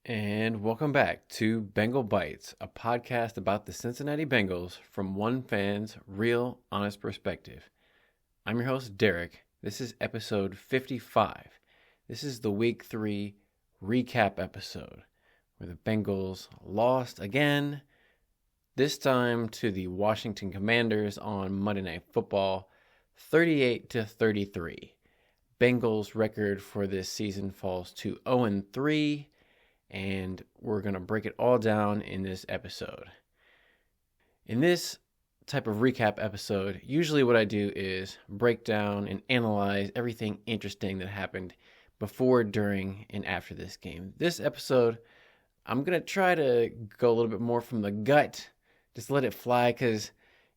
And welcome back to Bengal Bites, a podcast about the Cincinnati Bengals from one fan's real, honest perspective. I'm your host, Derek. This is episode 55. This is the Week 3 recap episode, where the Bengals lost again, this time to the Washington Commanders on Monday Night Football, 38-33. Bengals' record for this season falls to 0-3. And we're going to break it all down in this episode. In this type of recap episode, usually what I do is break down and analyze everything interesting that happened before, during, and after this game. This episode, I'm going to try to go a little bit more from the gut, just let it fly, because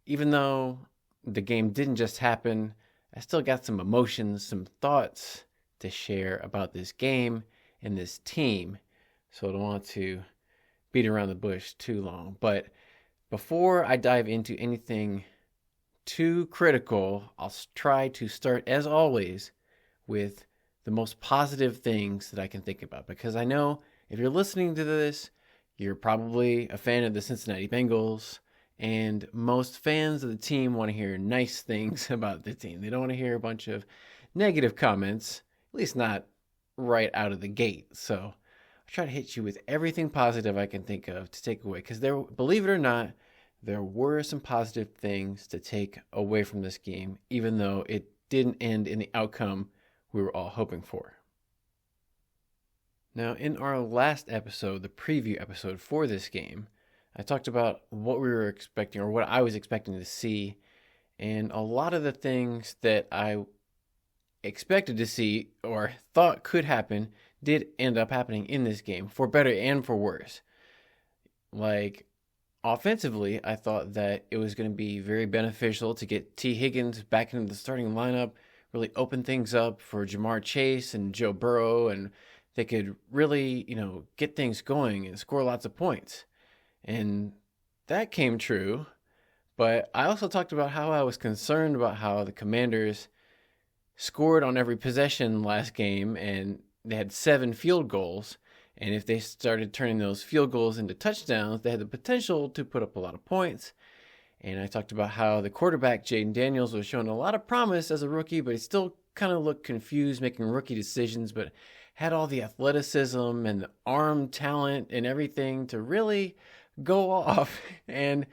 even though the game didn't just happen, I still got some emotions, some thoughts to share about this game and this team. So I don't want to beat around the bush too long. But before I dive into anything too critical, I'll try to start, as always, with the most positive things that I can think about. Because I know if you're listening to this, you're probably a fan of the Cincinnati Bengals. And most fans of the team want to hear nice things about the team. They don't want to hear a bunch of negative comments, at least not right out of the gate. So I try to hit you with everything positive I can think of to take away. Because believe it or not, there were some positive things to take away from this game, even though it didn't end in the outcome we were all hoping for. Now, in our last episode, the preview episode for this game, I talked about what we were expecting, or what I was expecting to see. And a lot of the things that I expected to see or thought could happen did end up happening in this game, for better and for worse. Like, offensively, I thought that it was going to be very beneficial to get T. Higgins back into the starting lineup, really open things up for Jamar Chase and Joe Burrow, and they could really, get things going and score lots of points. And that came true. But I also talked about how I was concerned about how the Commanders scored on every possession last game, and they had 7 field goals. And if they started turning those field goals into touchdowns, they had the potential to put up a lot of points. And I talked about how the quarterback, Jayden Daniels, was showing a lot of promise as a rookie, but he still kind of looked confused making rookie decisions, but had all the athleticism and the arm talent and everything to really go off. And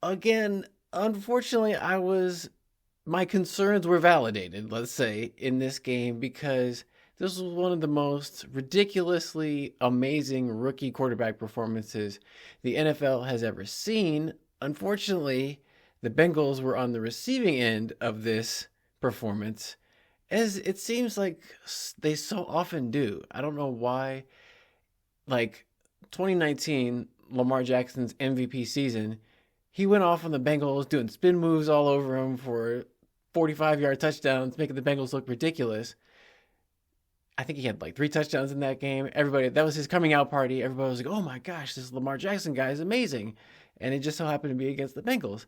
again, unfortunately, my concerns were validated, let's say, in this game, because this was one of the most ridiculously amazing rookie quarterback performances the NFL has ever seen. Unfortunately, the Bengals were on the receiving end of this performance, as it seems like they so often do. I don't know why. Like 2019, Lamar Jackson's MVP season, he went off on the Bengals doing spin moves all over him for 45-yard touchdowns, making the Bengals look ridiculous. I think he had like 3 touchdowns in that game. That was his coming out party. Everybody was like, oh my gosh, this Lamar Jackson guy is amazing. And it just so happened to be against the Bengals.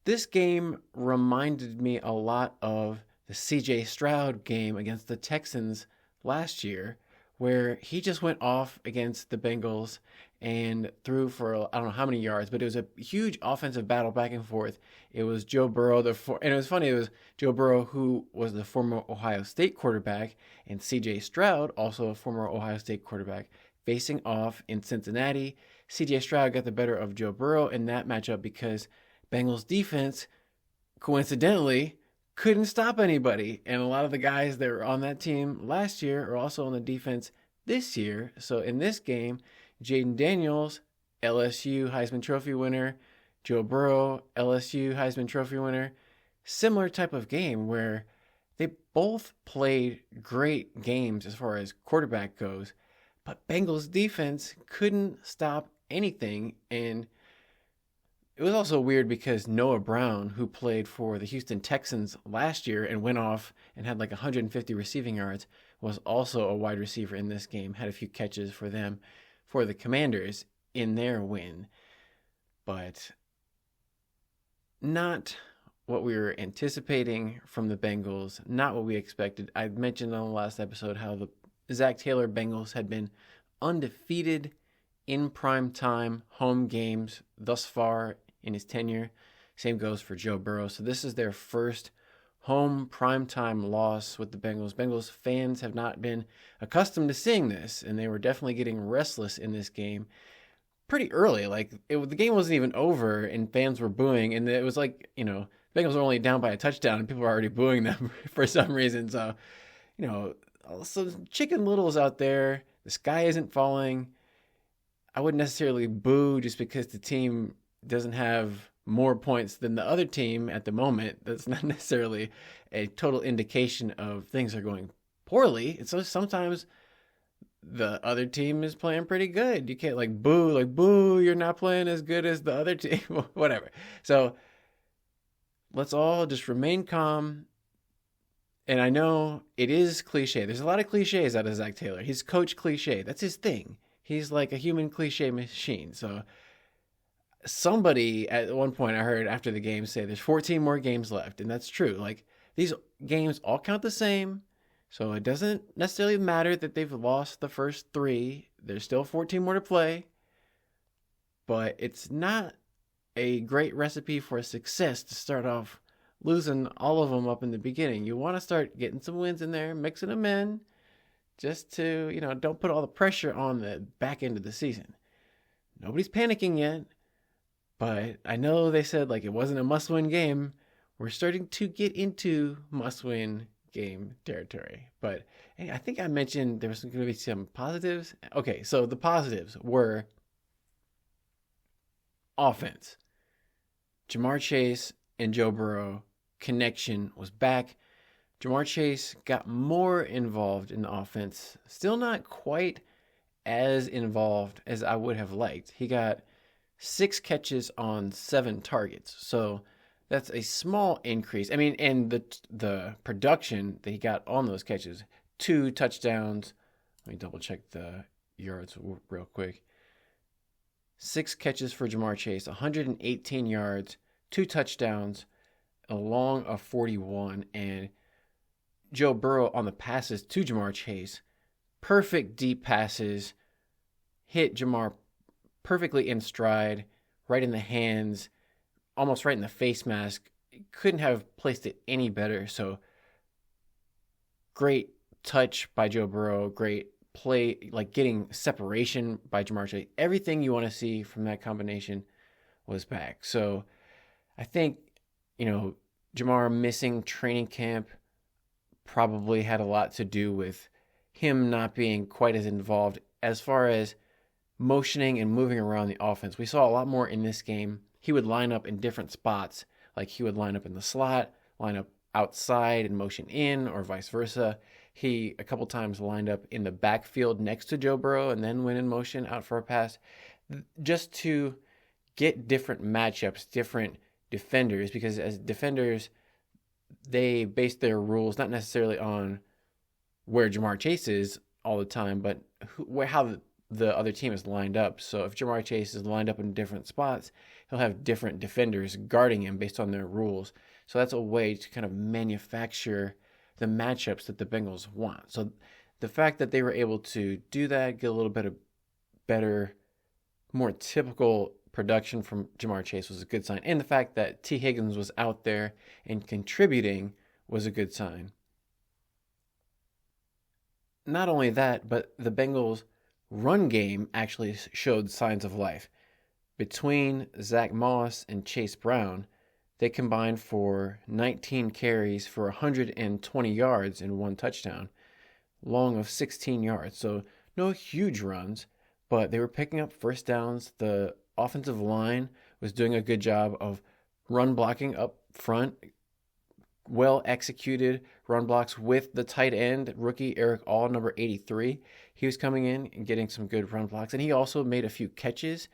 This game reminded me a lot of the CJ Stroud game against the Texans last year, where he just went off against the Bengals and threw for I don't know how many yards, but it was a huge offensive battle back and forth. It was Joe Burrow, and it was funny, it was Joe Burrow, who was the former Ohio State quarterback, and CJ Stroud, also a former Ohio State quarterback, facing off in Cincinnati. CJ Stroud got the better of Joe Burrow in that matchup because Bengals defense, coincidentally, couldn't stop anybody. And a lot of the guys that were on that team last year are also on the defense this year. So in this game, Jayden Daniels, LSU Heisman Trophy winner, Joe Burrow, LSU Heisman Trophy winner, similar type of game where they both played great games as far as quarterback goes, but Bengals defense couldn't stop anything. And it was also weird because Noah Brown, who played for the Houston Texans last year and went off and had like 150 receiving yards, was also a wide receiver in this game, had a few catches for them, for the Commanders in their win. But not what we were anticipating from the Bengals, not what we expected. I mentioned on the last episode how the Zach Taylor Bengals had been undefeated in primetime home games thus far in his tenure. Same goes for Joe Burrow. So this is their first home primetime loss with the Bengals. Bengals fans have not been accustomed to seeing this, and they were definitely getting restless in this game pretty early. The game wasn't even over, and fans were booing, and it was Bengals were only down by a touchdown, and people were already booing them for some reason. So, some chicken littles out there. The sky isn't falling. I wouldn't necessarily boo just because the team doesn't have more points than the other team at the moment. That's not necessarily a total indication of things are going poorly. It's just sometimes the other team is playing pretty good. You can't boo, you're not playing as good as the other team, whatever. So let's all just remain calm. And I know it is cliche. There's a lot of cliches out of Zach Taylor. He's coach cliche. That's his thing. He's like a human cliche machine. So somebody at one point I heard after the game say there's 14 more games left. And that's true. These games all count the same. So it doesn't necessarily matter that they've lost the first 3. There's still 14 more to play. But it's not a great recipe for success to start off losing all of them up in the beginning. You want to start getting some wins in there, mixing them in, just to, don't put all the pressure on the back end of the season. Nobody's panicking yet, but I know they said it wasn't a must-win game. We're starting to get into must-win game territory. But hey, I think I mentioned there was going to be some positives. Okay, so the positives were offense. Ja'Marr Chase and Joe Burrow connection was back. Ja'Marr Chase got more involved in the offense. Still not quite as involved as I would have liked. He got 6 catches on 7 targets. So that's a small increase. I mean, and the production that he got on those catches, 2 touchdowns. Let me double check the yards real quick. 6 catches for Ja'Marr Chase, 118 yards, 2 touchdowns, a long of 41, and Joe Burrow on the passes to Ja'Marr Chase, perfect deep passes, hit Ja'Marr perfectly in stride, right in the hands, almost right in the face mask. Couldn't have placed it any better. So great touch by Joe Burrow, great play, getting separation by Ja'Marr Chase. Everything you want to see from that combination was back. So I think, Ja'Marr missing training camp probably had a lot to do with him not being quite as involved as far as motioning and moving around the offense. We saw a lot more in this game. He would line up in different spots. He would line up in the slot, line up outside and motion in, or vice versa. He a couple times lined up in the backfield next to Joe Burrow and then went in motion out for a pass, just to get different matchups, different defenders, because as defenders, they base their rules not necessarily on where Ja'Marr Chase is all the time, but how the other team is lined up. So if Ja'Marr Chase is lined up in different spots, he'll have different defenders guarding him based on their rules. So that's a way to kind of manufacture the matchups that the Bengals want. So the fact that they were able to do that, get a little bit of better, more typical production from Ja'Marr Chase was a good sign. And the fact that T. Higgins was out there and contributing was a good sign. Not only that, but the Bengals' run game actually showed signs of life. Between Zach Moss and Chase Brown, they combined for 19 carries for 120 yards and 1 touchdown, long of 16 yards. So no huge runs, but they were picking up first downs. The offensive line was doing a good job of run blocking up front, well executed run blocks with the tight end rookie Eric All, number 83. He was coming in and getting some good run blocks, and he also made a few catches.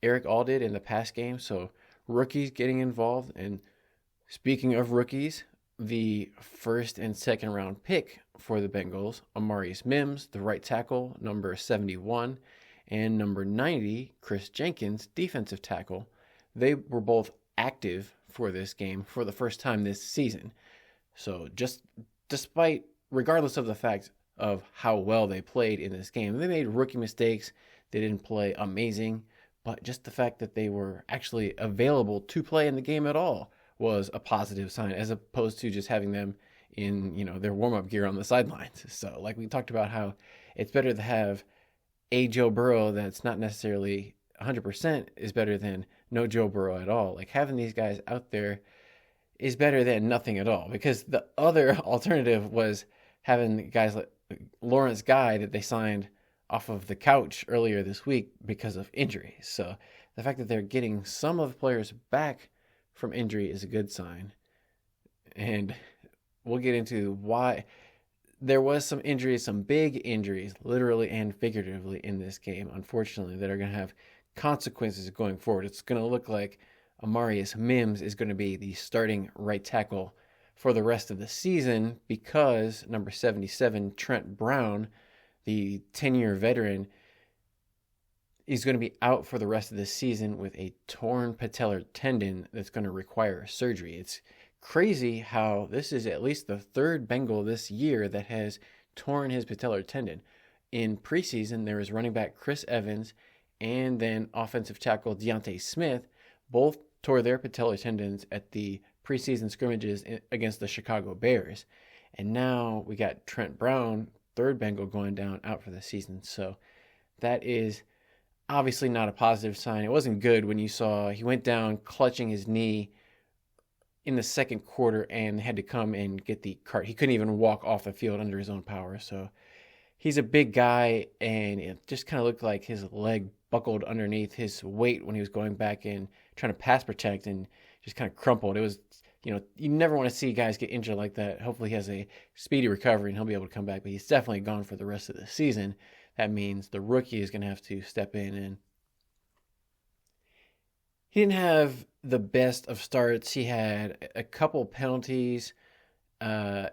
Eric All did in the pass game. So rookies getting involved. And speaking of rookies, the first and second round pick for the Bengals, Amarius Mims, the right tackle, number 71, and number 90, Chris Jenkins, defensive tackle. They were both active for this game for the first time this season. So regardless of the fact of how well they played in this game. They made rookie mistakes. They didn't play amazing, but just the fact that they were actually available to play in the game at all was a positive sign, as opposed to just having them in, their warm-up gear on the sidelines. So like we talked about, how it's better to have a Joe Burrow that's not necessarily 100% is better than no Joe Burrow at all. Like, having these guys out there is better than nothing at all, because the other alternative was having guys like Lawrence Guy that they signed off of the couch earlier this week because of injury. So the fact that they're getting some of the players back from injury is a good sign. And we'll get into why there was some injuries, some big injuries, literally and figuratively, in this game, unfortunately, that are going to have consequences going forward. It's going to look like Amarius Mims is going to be the starting right tackle for the rest of the season, because number 77, Trent Brown, the 10-year veteran, is going to be out for the rest of the season with a torn patellar tendon that's going to require surgery. It's crazy how this is at least the third Bengal this year that has torn his patellar tendon. In preseason, there was running back Chris Evans and then offensive tackle Deontay Smith. Both tore their patellar tendons at the preseason scrimmages against the Chicago Bears. And now we got Trent Brown, third Bengal, going down out for the season. So that is obviously not a positive sign. It wasn't good when you saw he went down clutching his knee in the second quarter and had to come and get the cart. He couldn't even walk off the field under his own power. So he's a big guy, and it just kind of looked like his leg buckled underneath his weight when he was going back in trying to pass protect, and just kind of crumpled. It was, you never want to see guys get injured like that. Hopefully he has a speedy recovery and he'll be able to come back, but he's definitely gone for the rest of the season. That means the rookie is going to have to step in, and he didn't have the best of starts. He had a couple penalties.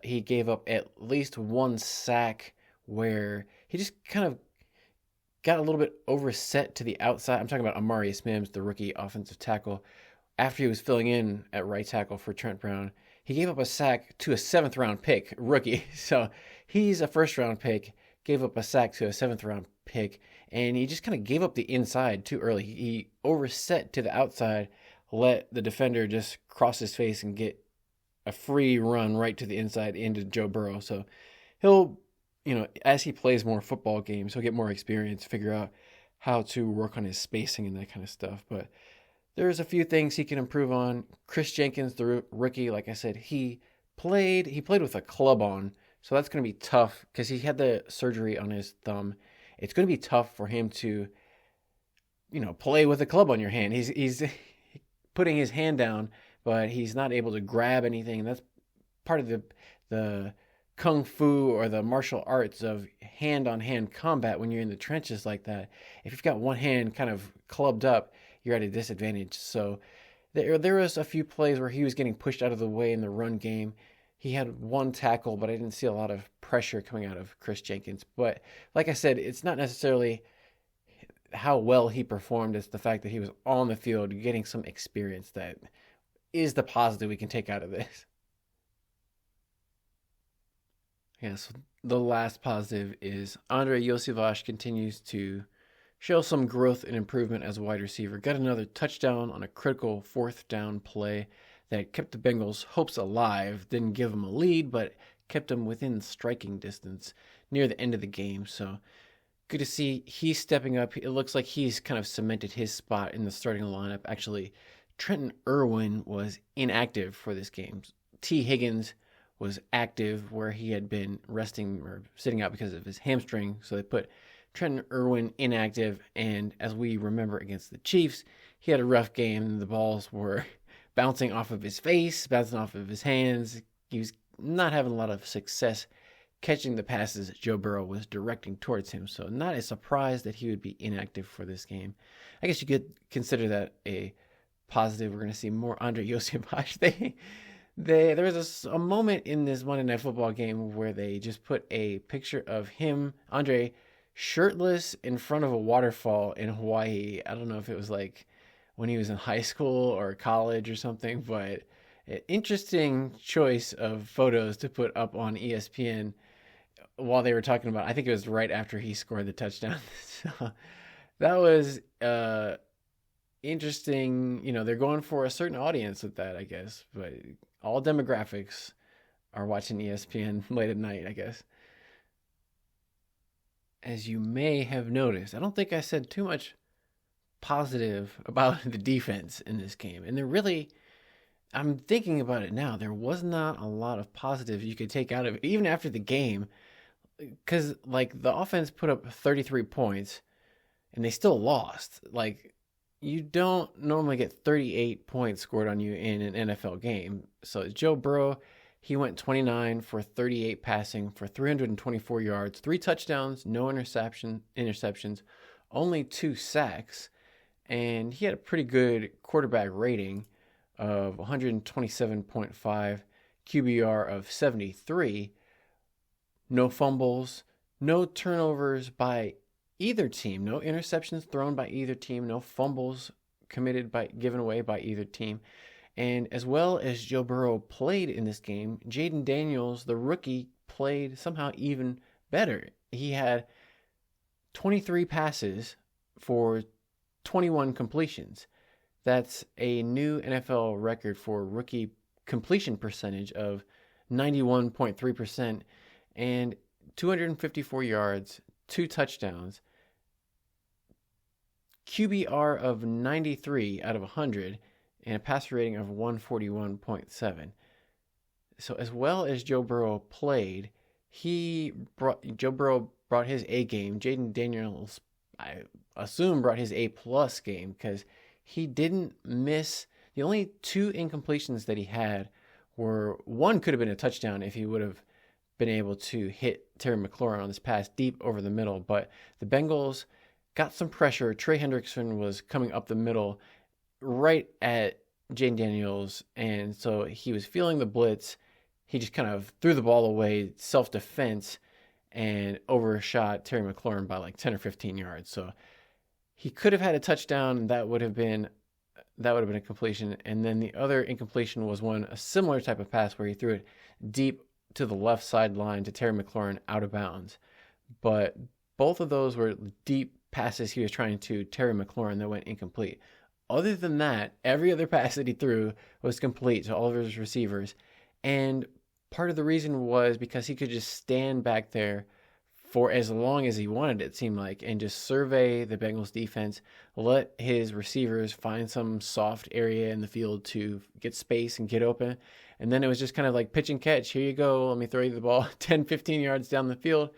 He gave up at least one sack where he just kind of got a little bit overset to the outside. I'm talking about Amarius Mims, the rookie offensive tackle. After he was filling in at right tackle for Trent Brown, he gave up a sack to a 7th-round pick, rookie. So he's a 1st-round pick, gave up a sack to a 7th-round pick, and he just kind of gave up the inside too early. He overset to the outside, let the defender just cross his face and get a free run right to the inside into Joe Burrow. So he'll, as he plays more football games, he'll get more experience, figure out how to work on his spacing and that kind of stuff. But there's a few things he can improve on. Chris Jenkins, the rookie, like I said, he played with a club on, so that's going to be tough because he had the surgery on his thumb. It's going to be tough for him to, play with a club on your hand. He's putting his hand down, but he's not able to grab anything. And that's part of the kung fu or the martial arts of hand-on-hand combat when you're in the trenches like that. If you've got one hand kind of clubbed up, you're at a disadvantage. So there was a few plays where he was getting pushed out of the way in the run game. He had one tackle, but I didn't see a lot of pressure coming out of Chris Jenkins. But like I said, it's not necessarily how well he performed. It's the fact that he was on the field getting some experience that is the positive we can take out of this. Yeah, so the last positive is Andre Iosivas continues to show some growth and improvement as a wide receiver. Got another touchdown on a critical 4th down play that kept the Bengals' hopes alive. Didn't give them a lead, but kept them within striking distance near the end of the game. So good to see he's stepping up. It looks like he's kind of cemented his spot in the starting lineup. Actually, Trenton Irwin was inactive for this game. T. Higgins was active where he had been resting or sitting out because of his hamstring. So they put Trenton Irwin inactive, and as we remember against the Chiefs, he had a rough game. The balls were bouncing off of his face, bouncing off of his hands. He was not having a lot of success catching the passes that Joe Burrow was directing towards him. So not a surprise that he would be inactive for this game. I guess you could consider that a positive. We're going to see more Andre Iosivas. There was a moment in this Monday Night Football game where they just put a picture of him, Andre, shirtless in front of a waterfall in Hawaii. I don't know if it was like when he was in high school or college or something, but an interesting choice of photos to put up on ESPN while they were talking about, I think it was right after he scored the touchdown. So that was interesting. They're going for a certain audience with that, I guess. But all demographics are watching ESPN late at night, I guess. As you may have noticed, I don't think I said too much positive about the defense in this game. And I'm thinking about it now, there was not a lot of positives you could take out of it, even after the game. Because, the offense put up 33 points and they still lost. You don't normally get 38 points scored on you in an NFL game. So, Joe Burrow, he went 29 for 38 passing for 324 yards, 3 touchdowns, no interceptions, only 2 sacks. And he had a pretty good quarterback rating of 127.5, QBR of 73. No fumbles, no turnovers by either team, no interceptions thrown by either team, no fumbles given away by either team. And as well as Joe Burrow played in this game, Jayden Daniels, the rookie, played somehow even better. He had 23 passes for 21 completions. That's a new NFL record for rookie completion percentage of 91.3% and 254 yards, 2 touchdowns, QBR of 93 out of 100, and a passer rating of 141.7. So as well as Joe Burrow played, Joe Burrow brought his A game. Jayden Daniels, I assume, brought his A+ game because he didn't miss. The only 2 incompletions that he had were, one could have been a touchdown if he would have been able to hit Terry McLaurin on this pass deep over the middle. But the Bengals got some pressure. Trey Hendrickson was coming up the middle right at Jayden Daniels, and so he was feeling the blitz. He just kind of threw the ball away, self-defense, and overshot Terry McLaurin by 10 or 15 yards. So he could have had a touchdown, and that would have been a completion. And then the other incompletion was a similar type of pass where he threw it deep to the left sideline to Terry McLaurin out of bounds. But both of those were deep passes he was trying to Terry McLaurin that went incomplete. Other than that, every other pass that he threw was complete to all of his receivers. And part of the reason was because he could just stand back there for as long as he wanted, it seemed like, and just survey the Bengals defense, let his receivers find some soft area in the field to get space and get open. And then it was just kind of like pitch and catch. Here you go. Let me throw you the ball 10, 15 yards down the field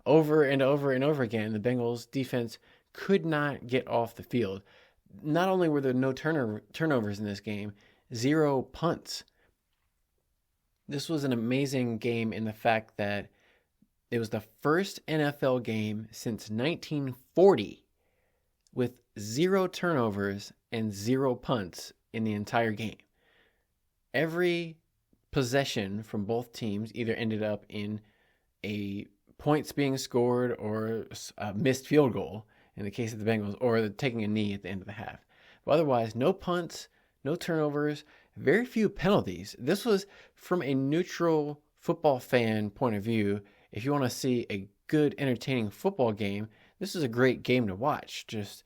over and over and over again. The Bengals defense could not get off the field. Not only were there no turnovers in this game, 0 punts. This was an amazing game in the fact that it was the first NFL game since 1940 with 0 turnovers and 0 punts in the entire game. Every possession from both teams either ended up in a points being scored or a missed field goal in the case of the Bengals, or taking a knee at the end of the half. But otherwise, no punts, no turnovers, very few penalties. This was, from a neutral football fan point of view, if you want to see a good, entertaining football game, this is a great game to watch. Just,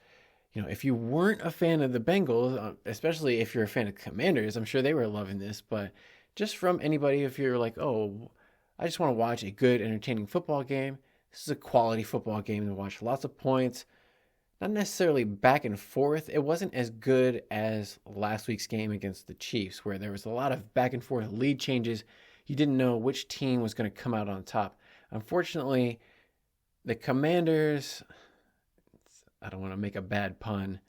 if you weren't a fan of the Bengals, especially if you're a fan of Commanders, I'm sure they were loving this, but just from anybody, if you're like, oh, I just want to watch a good, entertaining football game, this is a quality football game to watch. Lots of points, not necessarily back and forth. It wasn't as good as last week's game against the Chiefs, where there was a lot of back and forth lead changes. You didn't know which team was going to come out on top. Unfortunately, the Commanders, I don't want to make a bad pun,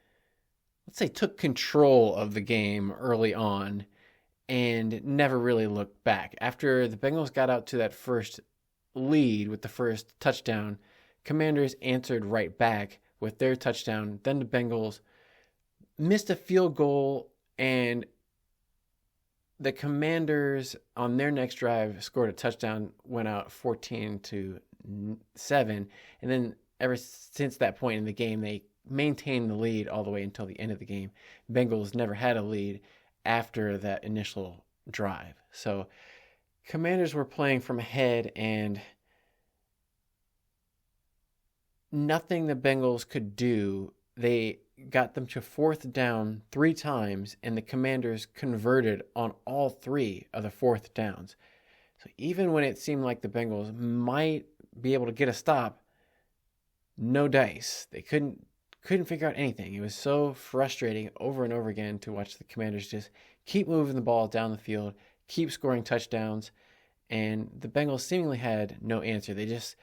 let's say took control of the game early on and never really looked back. After the Bengals got out to that first lead with the first touchdown, Commanders answered right back with their touchdown. Then the Bengals missed a field goal, and the Commanders on their next drive scored a touchdown, went out 14-7, and then ever since that point in the game, they maintained the lead all the way until the end of the game. Bengals never had a lead after that initial drive. So Commanders were playing from ahead, and nothing the Bengals could do. They got them to fourth down 3 times, and the Commanders converted on all 3 of the fourth downs. So even when it seemed like the Bengals might be able to get a stop, no dice. They couldn't figure out anything. It was so frustrating over and over again to watch the Commanders just keep moving the ball down the field, keep scoring touchdowns, and the Bengals seemingly had no answer. They just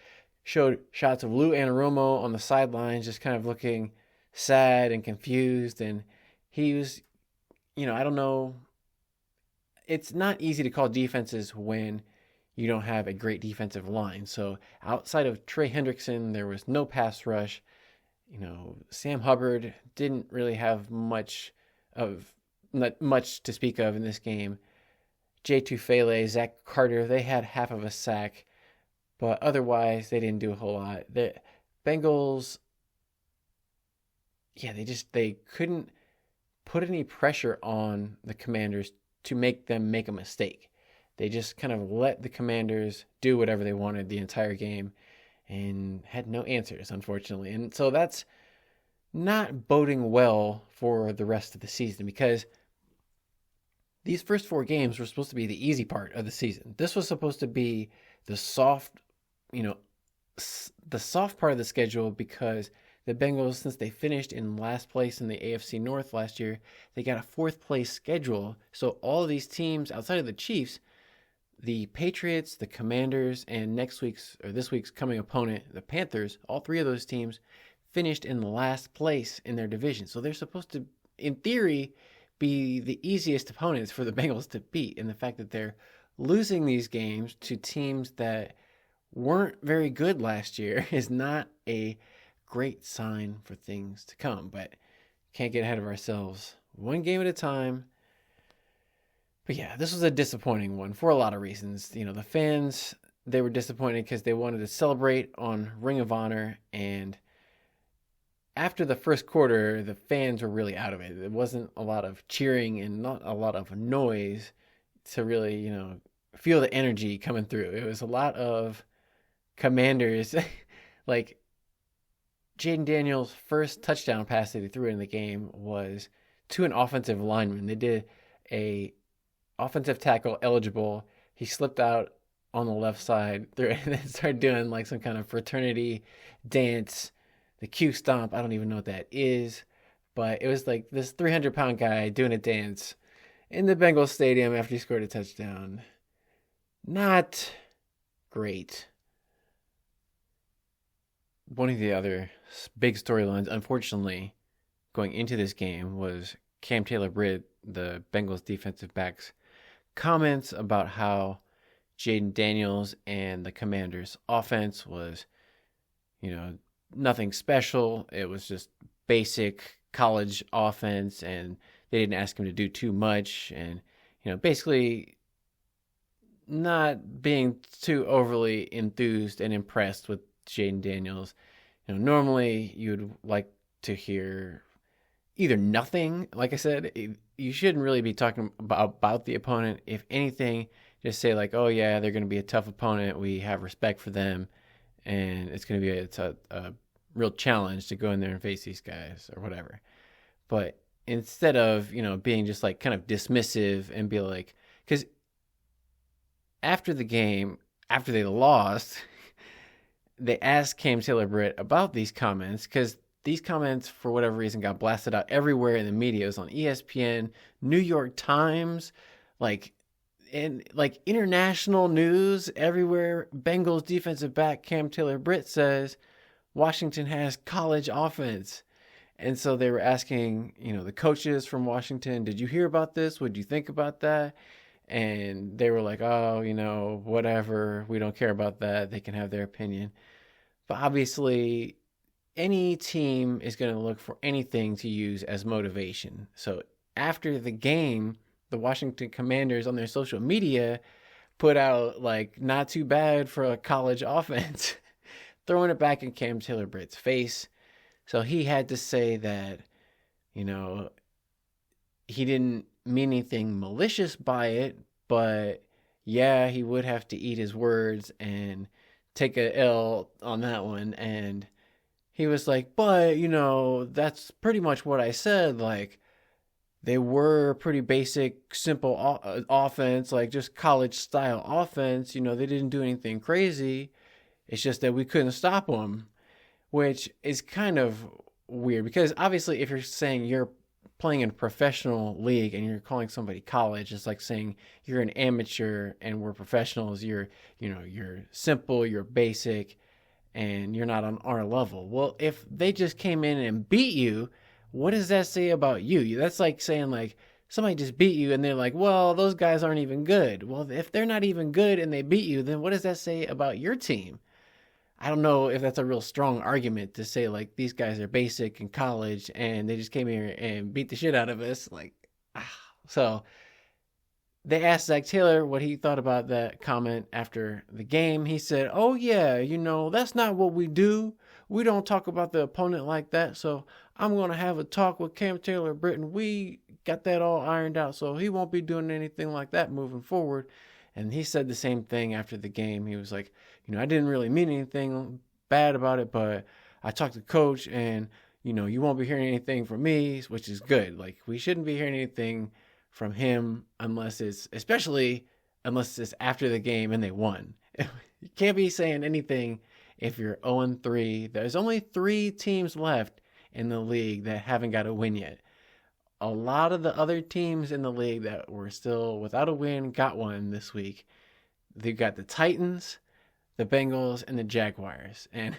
showed shots of Lou Anarumo on the sidelines, just kind of looking sad and confused, and he was, I don't know. It's not easy to call defenses when you don't have a great defensive line. So outside of Trey Hendrickson, there was no pass rush. Sam Hubbard didn't really have not much to speak of in this game. Jay Tufele, Zach Carter, they had half of a sack, but otherwise they didn't do a whole lot. The Bengals, they couldn't put any pressure on the Commanders to make them make a mistake. They just kind of let the Commanders do whatever they wanted the entire game and had no answers, unfortunately. And so that's not boding well for the rest of the season, because these first 4 games were supposed to be the easy part of the season. This was supposed to be the soft part of the schedule, because the Bengals, since they finished in last place in the AFC North last year, they got a 4th place schedule. So all of these teams outside of the Chiefs, the Patriots, the Commanders, and this week's coming opponent, the Panthers, all 3 of those teams finished in last place in their division. So they're supposed to, in theory, be the easiest opponents for the Bengals to beat. And the fact that they're losing these games to teams that weren't very good last year is not a great sign for things to come. But can't get ahead of ourselves. One game at a time. But yeah, this was a disappointing one for a lot of reasons. The fans, they were disappointed because they wanted to celebrate on Ring of Honor, and after the first quarter, the fans were really out of it. There wasn't a lot of cheering and not a lot of noise to really, feel the energy coming through. It was a lot of Commanders. Like, Jayden Daniels' first touchdown pass that he threw in the game was to an offensive lineman. They did a offensive tackle eligible. He slipped out on the left side and then started doing like some kind of fraternity dance, the Q stomp. I don't even know what that is, but it was like this 300-pound guy doing a dance in the Bengals stadium after he scored a touchdown. Not great. One of the other big storylines, unfortunately, going into this game was Cam Taylor-Britt, the Bengals defensive back's comments about how Jayden Daniels and the Commanders' offense was, nothing special. It was just basic college offense, and they didn't ask him to do too much, and basically not being too overly enthused and impressed with Jayden Daniels. Normally you'd like to hear either nothing. Like I said, you shouldn't really be talking about the opponent. If anything, just say like, oh yeah, they're going to be a tough opponent. We have respect for them, and it's going to be a real challenge to go in there and face these guys or whatever. But instead of, being just like kind of dismissive and be like, because after the game, after they lost, they asked Cam Taylor-Britt about these comments, because these comments, for whatever reason, got blasted out everywhere in the media. It was on ESPN, New York Times, international news everywhere. Bengals defensive back Cam Taylor-Britt says Washington has college offense. And so they were asking, the coaches from Washington, did you hear about this? What do you think about that? And they were like, oh, whatever. We don't care about that. They can have their opinion. But obviously, any team is going to look for anything to use as motivation. So after the game, the Washington Commanders on their social media put out, like, not too bad for a college offense, throwing it back in Cam Taylor-Britt's face. So he had to say that, he didn't mean anything malicious by it, but yeah, he would have to eat his words and take a L on that one. And he was like, but, that's pretty much what I said. Like, they were pretty basic, simple offense, like just college style offense. They didn't do anything crazy. It's just that we couldn't stop them, which is kind of weird because obviously, if you're saying you're playing in a professional league and you're calling somebody college, it's like saying you're an amateur and we're professionals. You're simple, you're basic, and you're not on our level. Well, if they just came in and beat you, what does that say about you? That's like saying like somebody just beat you and they're like, well, those guys aren't even good. Well, if they're not even good and they beat you, then what does that say about your team? I don't know if that's a real strong argument to say like these guys are basic in college and they just came here and beat the shit out of us. So they asked Zach Taylor what he thought about that comment after the game. He said, oh, yeah, that's not what we do. We don't talk about the opponent like that. So I'm going to have a talk with Cam Taylor-Britt. We got that all ironed out. So he won't be doing anything like that moving forward. And he said the same thing after the game. He was like, I didn't really mean anything bad about it, but I talked to coach and, you won't be hearing anything from me, which is good. Like, we shouldn't be hearing anything from him especially unless it's after the game and they won. You can't be saying anything if you're 0-3. There's only 3 teams left in the league that haven't got a win yet. A lot of the other teams in the league that were still without a win got one this week. They've got the Titans, the Bengals, and the Jaguars. And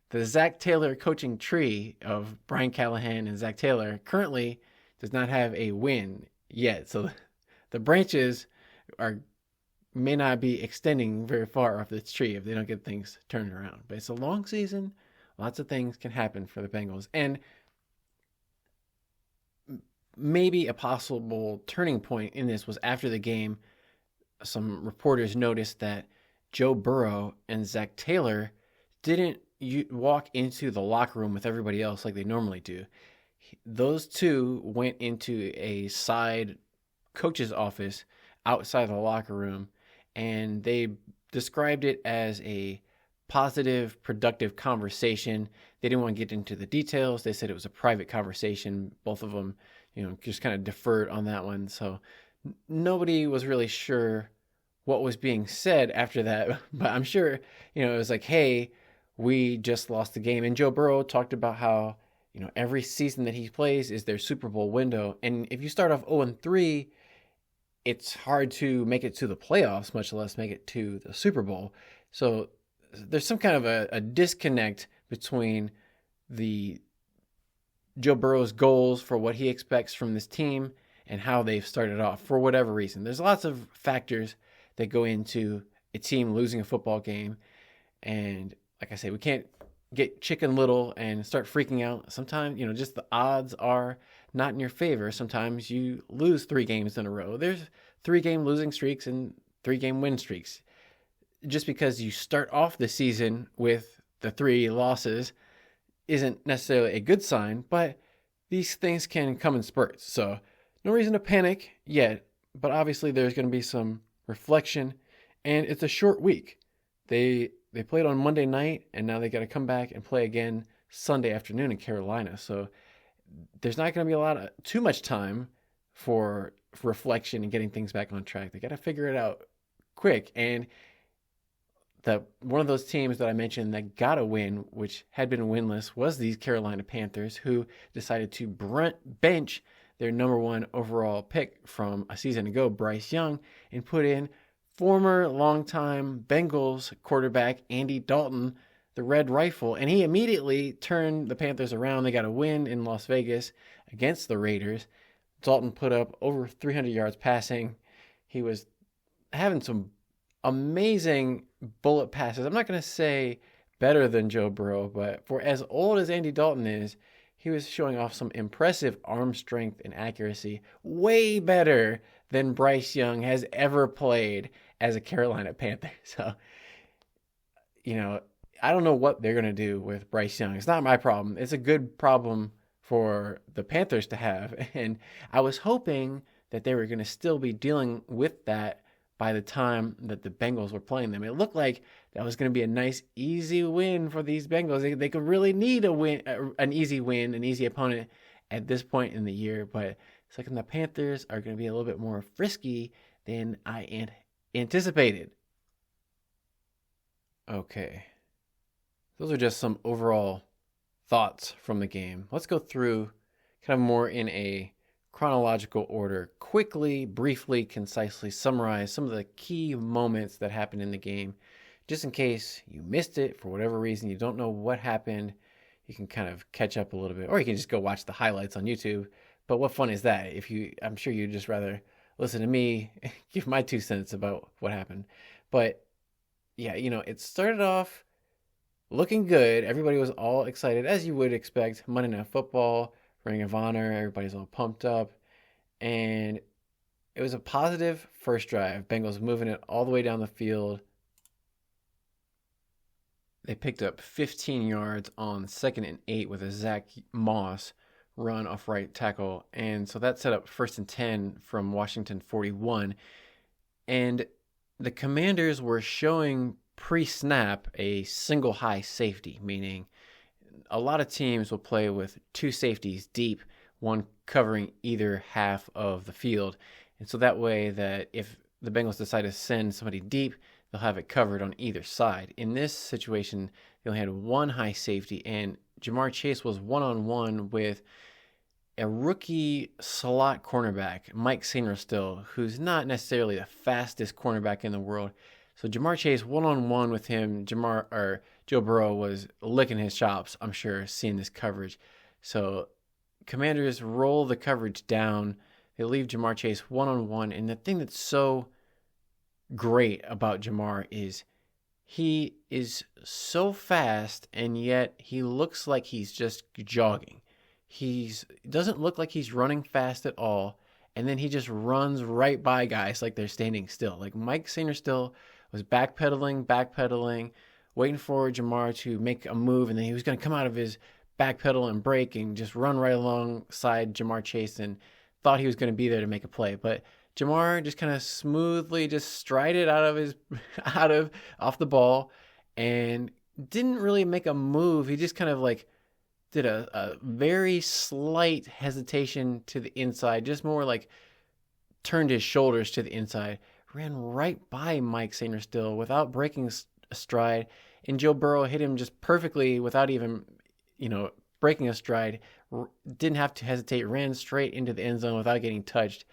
the Zach Taylor coaching tree of Brian Callahan and Zach Taylor currently does not have a win yet. So the branches may not be extending very far off this tree if they don't get things turned around. But it's a long season. Lots of things can happen for the Bengals. And maybe a possible turning point in this was after the game, some reporters noticed that Joe Burrow and Zach Taylor didn't walk into the locker room with everybody else like they normally do. Those two went into a side coach's office outside the locker room, and they described it as a positive, productive conversation. They didn't want to get into the details. They said it was a private conversation. Both of them, just kind of deferred on that one. So nobody was really sure what was being said after that. But I'm sure, it was like, hey, we just lost the game. And Joe Burrow talked about how, every season that he plays is their Super Bowl window. And if you start off 0-3, it's hard to make it to the playoffs, much less make it to the Super Bowl. So there's some kind of a disconnect between the Joe Burrow's goals for what he expects from this team and how they've started off for whatever reason. There's lots of factors that go into a team losing a football game. And like I say, we can't get chicken little and start freaking out. Sometimes, just the odds are not in your favor. Sometimes you lose 3 games in a row. There's 3-game losing streaks and 3-game win streaks. Just because you start off the season with the 3 losses isn't necessarily a good sign, but these things can come in spurts. So no reason to panic yet, but obviously there's going to be some reflection, and it's a short week. They played on Monday night, and now they got to come back and play again Sunday afternoon in Carolina. So there's not going to be too much time for reflection and getting things back on track. They got to figure it out quick. And one of those teams that I mentioned that got a win, which had been winless, was these Carolina Panthers, who decided to bench their number 1 overall pick from a season ago, Bryce Young, and put in former longtime Bengals quarterback Andy Dalton, the Red Rifle, and he immediately turned the Panthers around. They got a win in Las Vegas against the Raiders. Dalton put up over 300 yards passing. He was having some amazing bullet passes. I'm not going to say better than Joe Burrow, but for as old as Andy Dalton is, he was showing off some impressive arm strength and accuracy, way better than Bryce Young has ever played as a Carolina Panther. So, I don't know what they're going to do with Bryce Young. It's not my problem. It's a good problem for the Panthers to have. And I was hoping that they were going to still be dealing with that by the time that the Bengals were playing them. It looked like that was going to be a nice, easy win for these Bengals. They could really need a win, an easy win, an easy opponent at this point in the year. But it's like the Panthers are going to be a little bit more frisky than I anticipated. Okay. Those are just some overall thoughts from the game. Let's go through kind of more in a chronological order, quickly, briefly, concisely summarize some of the key moments that happened in the game. Just in case you missed it for whatever reason, you don't know what happened, you can kind of catch up a little bit, or you can just go watch the highlights on YouTube. But what fun is that? I'm sure you'd just rather listen to me give my 2 cents about what happened. But yeah, it started off looking good. Everybody was all excited, as you would expect. Monday Night Football, Ring of Honor, everybody's all pumped up. And it was a positive first drive. Bengals moving it all the way down the field. They picked up 15 yards on 2nd and 8 with a Zach Moss run off right tackle. And so that set up 1st and 10 from Washington 41. And the Commanders were showing pre-snap a single high safety, meaning a lot of teams will play with 2 safeties deep, one covering either half of the field. And so that way that if the Bengals decide to send somebody deep, they'll have it covered on either side. In this situation, they only had one high safety, and Ja'Marr Chase was one-on-one with a rookie slot cornerback, Mike Sainristil, who's not necessarily the fastest cornerback in the world. So Ja'Marr Chase one-on-one with him, Joe Burrow was licking his chops, I'm sure, seeing this coverage. So Commanders roll the coverage down. They leave Ja'Marr Chase one-on-one. And the thing that's so great about Ja'Marr is he is so fast, and yet he looks like he's just jogging. He doesn't look like he's running fast at all, and then he just runs right by guys like they're standing still. Like Mike Sainristil was backpedaling, waiting for Ja'Marr to make a move, and then he was going to come out of his backpedal and break and just run right alongside Ja'Marr Chase, and thought he was going to be there to make a play. But Ja'Marr just kind of smoothly just strided off the ball and didn't really make a move. He just kind of like did a very slight hesitation to the inside, just more like turned his shoulders to the inside, ran right by Mike Sainristil without breaking a stride, and Joe Burrow hit him just perfectly without even, breaking a stride. Didn't have to hesitate, ran straight into the end zone without getting touched.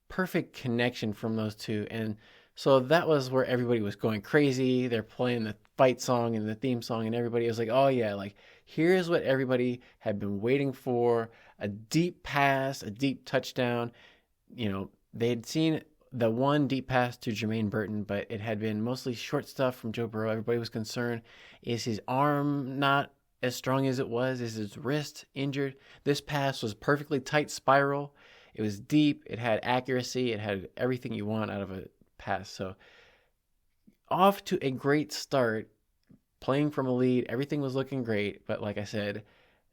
Perfect connection from those two. And so that was where everybody was going crazy. They're playing the fight song and the theme song, and everybody was like, oh yeah, like here's what everybody had been waiting for, a deep pass, a deep touchdown. They had seen the one deep pass to Jermaine Burton, but it had been mostly short stuff from Joe Burrow. Everybody was concerned, is his arm not as strong as it was? Is his wrist injured? This pass was perfectly tight spiral. It was deep. It had accuracy. It had everything you want out of a pass. So off to a great start, playing from a lead. Everything was looking great. But like I said,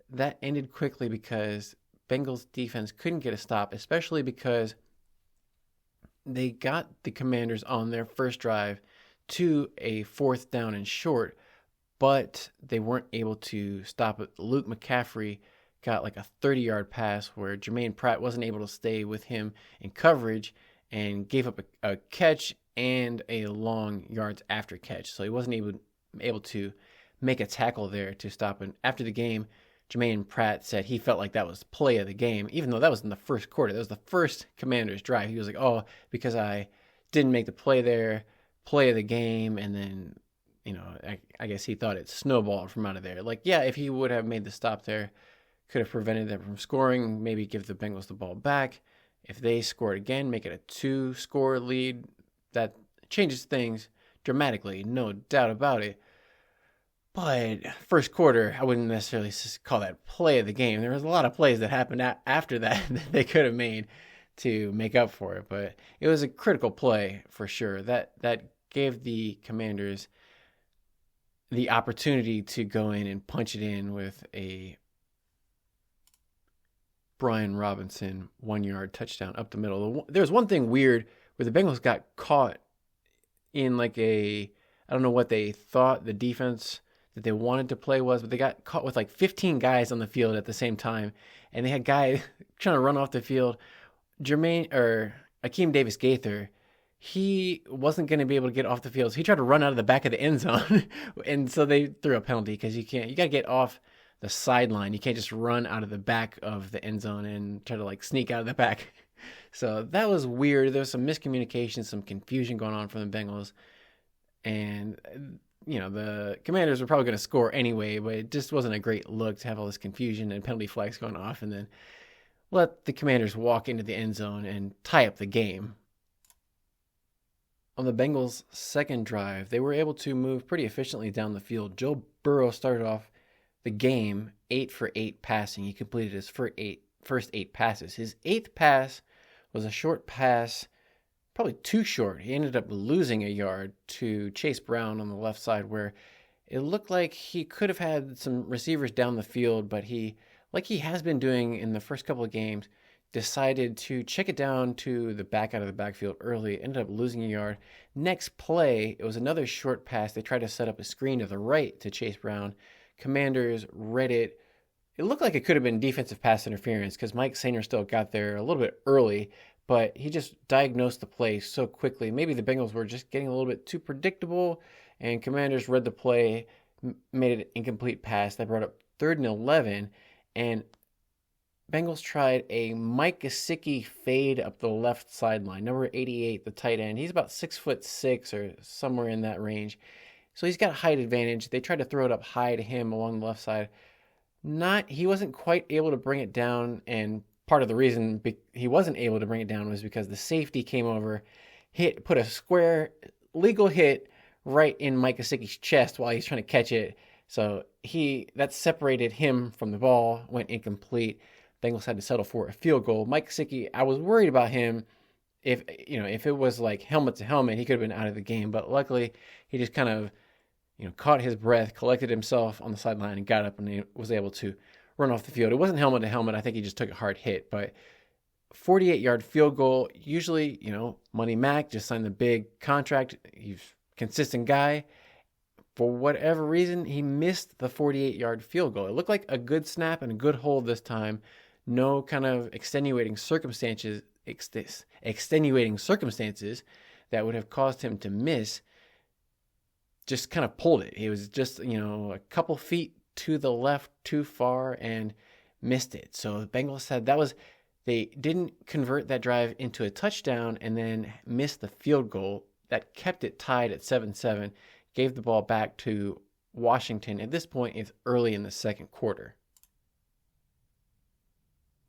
that ended quickly because Bengals defense couldn't get a stop, especially because they got the Commanders on their first drive to a 4th down and short, but they weren't able to stop it. Luke McCaffrey got like a 30-yard pass where Jermaine Pratt wasn't able to stay with him in coverage and gave up a catch and a long yards after catch. So he wasn't able to make a tackle there to stop it. After the game, Jermaine Pratt said he felt like that was play of the game, even though that was in the first quarter. That was the first Commanders drive. He was like, oh, because I didn't make the play there, play of the game, and then, I guess he thought it snowballed from out of there. Like, yeah, if he would have made the stop there, could have prevented them from scoring, maybe give the Bengals the ball back. If they scored again, make it a 2-score lead, that changes things dramatically, no doubt about it. But first quarter, I wouldn't necessarily call that play of the game. There was a lot of plays that happened after that that they could have made to make up for it. But it was a critical play for sure. That gave the Commanders the opportunity to go in and punch it in with a Brian Robinson 1-yard touchdown up the middle. There was one thing weird where the Bengals got caught in like a I don't know what they thought the defense that they wanted to play was, but they got caught with like 15 guys on the field at the same time, and they had guys trying to run off the field. Akeem Davis Gaither, he wasn't going to be able to get off the field, so he tried to run out of the back of the end zone, and so they threw a penalty because you got to get off the sideline. You can't just run out of the back of the end zone and try to like sneak out of the back. So that was weird. There was some miscommunication, some confusion going on from the Bengals, and the Commanders were probably going to score anyway, but it just wasn't a great look to have all this confusion and penalty flags going off and then let the Commanders walk into the end zone and tie up the game. On the Bengals' second drive, they were able to move pretty efficiently down the field. Joe Burrow started off the game 8 for 8 passing. He completed his first 8 passes. His 8th pass was a short pass, probably too short. He ended up losing a yard to Chase Brown on the left side, where it looked like he could have had some receivers down the field, but he, like he has been doing in the first couple of games, decided to check it down to the back out of the backfield early, ended up losing a yard. Next play, it was another short pass. They tried to set up a screen to the right to Chase Brown. Commanders read it. It looked like it could have been defensive pass interference because Mike Sainristil got there a little bit early, but he just diagnosed the play so quickly. Maybe the Bengals were just getting a little bit too predictable, and Commanders read the play, made it an incomplete pass. That brought up 3rd and 11, and Bengals tried a Mike Gesicki fade up the left sideline. Number 88, the tight end. He's about 6'6" or somewhere in that range. So he's got height advantage. They tried to throw it up high to him along the left side. He wasn't quite able to bring it down, and part of the reason he wasn't able to bring it down was because the safety came over, put a square legal hit right in Mike Gesicki's chest while he's trying to catch it. So that separated him from the ball, went incomplete. Bengals had to settle for a field goal. Mike Gesicki, I was worried about him. If it was like helmet to helmet, he could have been out of the game. But luckily, he just kind of caught his breath, collected himself on the sideline, and got up and he was able to run off the field. It wasn't helmet to helmet. I think he just took a hard hit. But 48-yard field goal, usually, Money Mac just signed the big contract. He's a consistent guy. For whatever reason, he missed the 48-yard field goal. It looked like a good snap and a good hold this time. No kind of extenuating circumstances that would have caused him to miss. Just kind of pulled it. He was just, a couple feet to the left too far and missed it. So the Bengals said they didn't convert that drive into a touchdown and then missed the field goal. That kept it tied at 7-7, gave the ball back to Washington. At this point, it's early in the second quarter.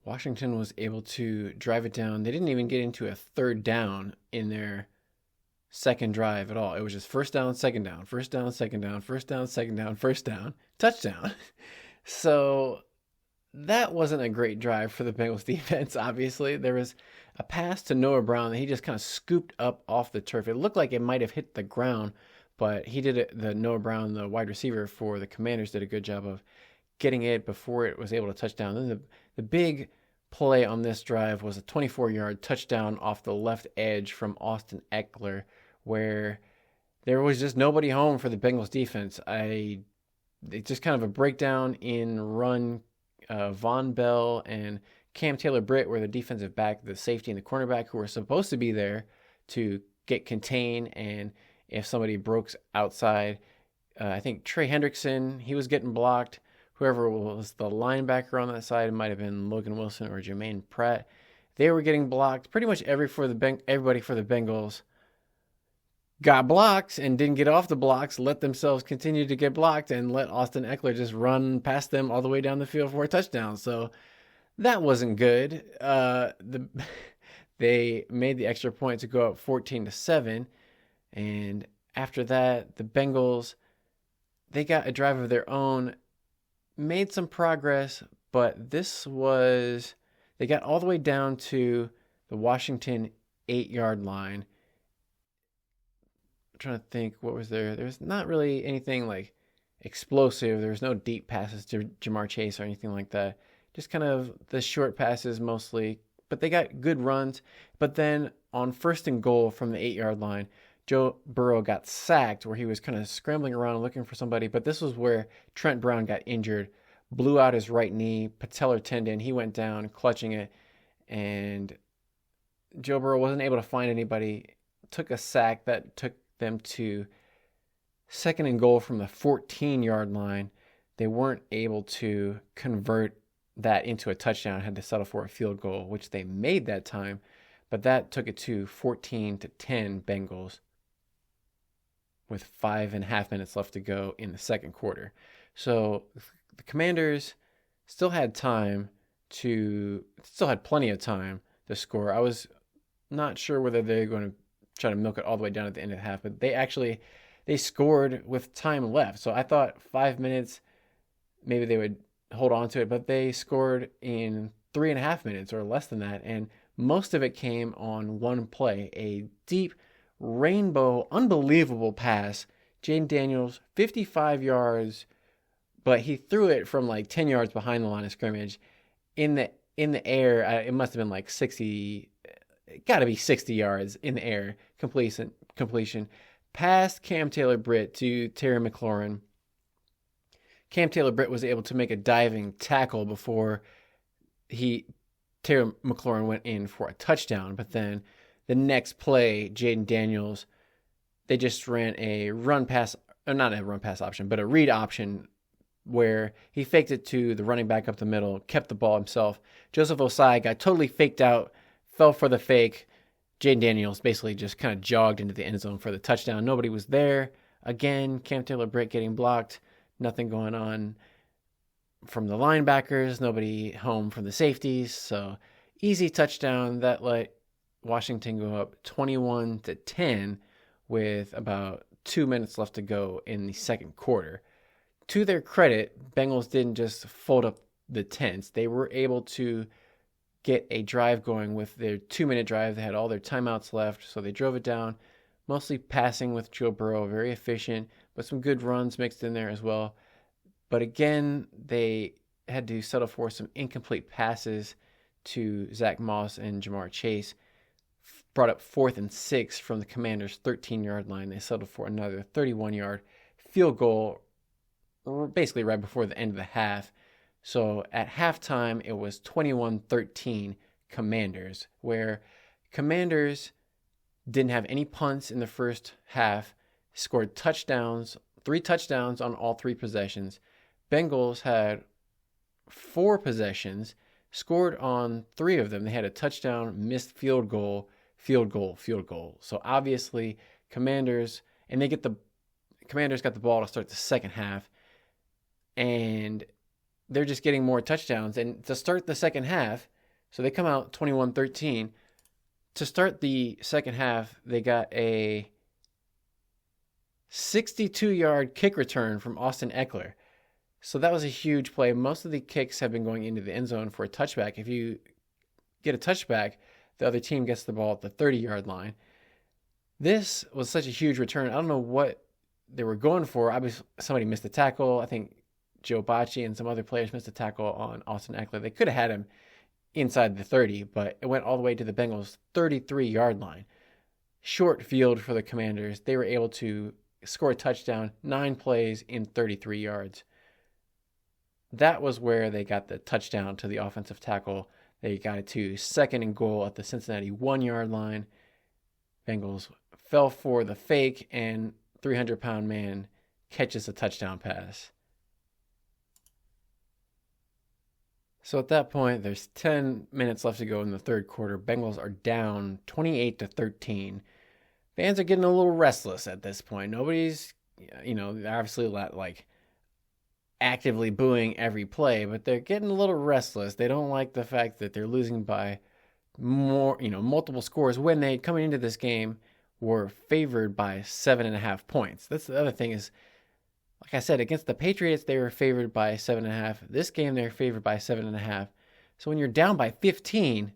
Washington was able to drive it down. They didn't even get into a 3rd down in their second drive at all. It was just 1st down, 2nd down, 1st down, 2nd down, 1st down, 2nd down, 1st down, touchdown. So that wasn't a great drive for the Bengals defense, obviously. There was a pass to Noah Brown that he just kind of scooped up off the turf. It looked like it might have hit the ground, but he did it. The Noah Brown, the wide receiver for the Commanders, did a good job of getting it before it was able to touch down. Then the big play on this drive was a 24-yard touchdown off the left edge from Austin Eckler, where there was just nobody home for the Bengals defense. It's just kind of a breakdown in run. Von Bell and Cam Taylor-Britt were the defensive back, the safety, and the cornerback who were supposed to be there to get contained, and if somebody broke outside, I think Trey Hendrickson, he was getting blocked. Whoever was the linebacker on that side, it might have been Logan Wilson or Jermaine Pratt. They were getting blocked. Pretty much everybody for the Bengals got blocked and didn't get off the blocks, let themselves continue to get blocked, and let Austin Eckler just run past them all the way down the field for a touchdown. So that wasn't good. They made the extra point to go up 14-7, and after that, the Bengals, they got a drive of their own, made some progress, but they got all the way down to the Washington 8-yard line. I'm trying to think, what was there? There's not really anything like explosive. There was no deep passes to Jamar Chase or anything like that. Just kind of the short passes mostly, but they got good runs. But then on 1st and goal from the 8-yard line, Joe Burrow got sacked where he was kind of scrambling around looking for somebody. But this was where Trent Brown got injured, blew out his right knee, patellar tendon. He went down, clutching it. And Joe Burrow wasn't able to find anybody. Took a sack that took them to second and goal from the 14-yard line. They weren't able to convert that into a touchdown, had to settle for a field goal, which they made that time, but that took it to 14-10 Bengals with 5.5 minutes left to go in the second quarter. So the Commanders still had plenty of time to score. I was not sure whether they're going to try to milk it all the way down at the end of the half, but they scored with time left. So I thought 5 minutes, maybe they would hold on to it, but they scored in 3.5 minutes or less than that. And most of it came on one play, a deep rainbow, unbelievable pass. Jayden Daniels, 55 yards, but he threw it from like 10 yards behind the line of scrimmage. In the air, it must have been like 60, got to be 60 yards in the air, completion. Past Cam Taylor-Britt to Terry McLaurin. Cam Taylor-Britt was able to make a diving tackle before Terry McLaurin went in for a touchdown. But then the next play, Jayden Daniels, they just ran a not a run pass option, but a read option where he faked it to the running back up the middle, kept the ball himself. Joseph Ossai got totally faked out, fell for the fake. Jayden Daniels basically just kind of jogged into the end zone for the touchdown. Nobody was there. Again, Cam Taylor-Britt getting blocked. Nothing going on from the linebackers. Nobody home from the safeties. So easy touchdown that let Washington go up 21-10 with about 2 minutes left to go in the second quarter. To their credit, Bengals didn't just fold up the tents. They were able to get a drive going with their 2-minute drive. They had all their timeouts left, so they drove it down, mostly passing with Joe Burrow, very efficient, but some good runs mixed in there as well. But again, they had to settle for some incomplete passes to Zach Moss and Jamar Chase. Brought up 4th and 6 from the Commanders' 13-yard line. They settled for another 31-yard field goal, basically right before the end of the half. So at halftime, it was 21-13 Commanders, where Commanders didn't have any punts in the first half, scored touchdowns, 3 touchdowns on all 3 possessions. Bengals had 4 possessions, scored on 3 of them. They had a touchdown, missed field goal. So obviously, Commanders got the ball to start the second half, and they're just getting more touchdowns. And to start the second half, so they come out 21-13. To start the second half, they got a 62-yard kick return from Austin Eckler. So that was a huge play. Most of the kicks have been going into the end zone for a touchback. If you get a touchback, the other team gets the ball at the 30-yard line. This was such a huge return. I don't know what they were going for. Somebody missed a tackle. I think Joe Bacci and some other players missed a tackle on Austin Eckler. They could have had him inside the 30, but it went all the way to the Bengals' 33-yard line. Short field for the Commanders. They were able to score a touchdown, 9 plays in 33 yards. That was where they got the touchdown to the offensive tackle. They got it to second and goal at the Cincinnati 1-yard line. Bengals fell for the fake, and 300-pound man catches a touchdown pass. So at that point, there's 10 minutes left to go in the third quarter. Bengals are down 28-13. Fans are getting a little restless at this point. Nobody's, obviously like actively booing every play, but they're getting a little restless. They don't like the fact that they're losing by multiple scores when they, coming into this game, were favored by 7.5 points. That's the other thing is, like I said, against the Patriots, they were favored by 7.5. This game, they're favored by 7.5. So when you're down by 15,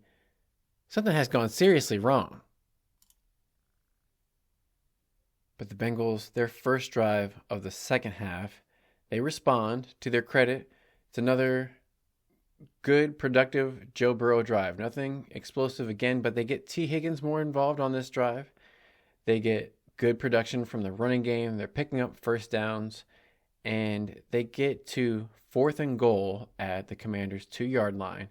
something has gone seriously wrong. But the Bengals, their first drive of the second half, they respond. To their credit, it's another good, productive Joe Burrow drive. Nothing explosive again, but they get T. Higgins more involved on this drive. They get good production from the running game. They're picking up first downs, and they get to 4th and goal at the Commanders' 2-yard line.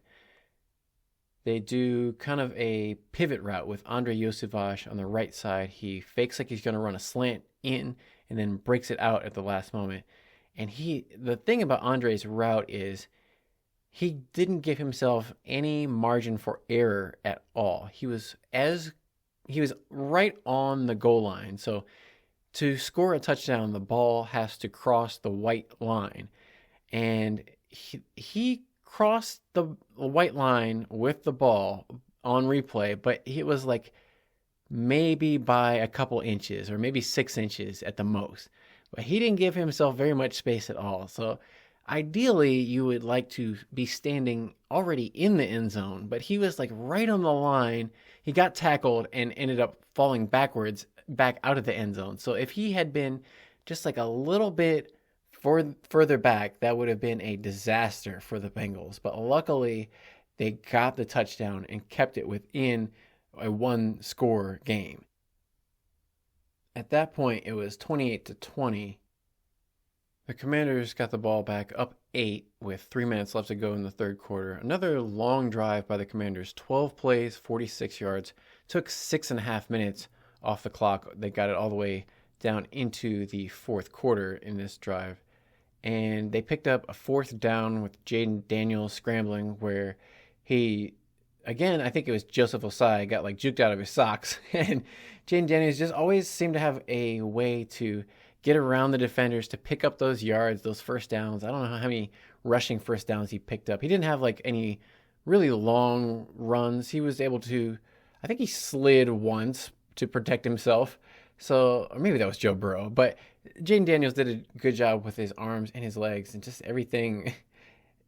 They do kind of a pivot route with Andrei Iosivas on the right side. He fakes like he's going to run a slant in and then breaks it out at the last moment. And the thing about Andrei's route is he didn't give himself any margin for error at all. He was right on the goal line. So to score a touchdown, the ball has to cross the white line. And he crossed the white line with the ball on replay, but it was like maybe by a couple inches or maybe 6 inches at the most. But he didn't give himself very much space at all. So ideally, you would like to be standing already in the end zone, but he was like right on the line. He got tackled and ended up falling backwards back out of the end zone. So if he had been just like a little bit further back, that would have been a disaster for the Bengals. But luckily, they got the touchdown and kept it within a 1-score game. At that point, it was 28-20. The Commanders got the ball back up 8 with 3 minutes left to go in the third quarter. Another long drive by the Commanders, 12 plays, 46 yards. Took 6.5 minutes off the clock. They got it all the way down into the fourth quarter in this drive. And they picked up a 4th down with Jayden Daniels scrambling where he, again, I think it was Joseph Osai, got like juked out of his socks. And Jayden Daniels just always seemed to have a way to get around the defenders to pick up those yards, those first downs. I don't know how many rushing first downs he picked up. He didn't have like any really long runs. He was able to, I think he slid once to protect himself. So, or maybe that was Joe Burrow, but Jayden Daniels did a good job with his arms and his legs and just everything.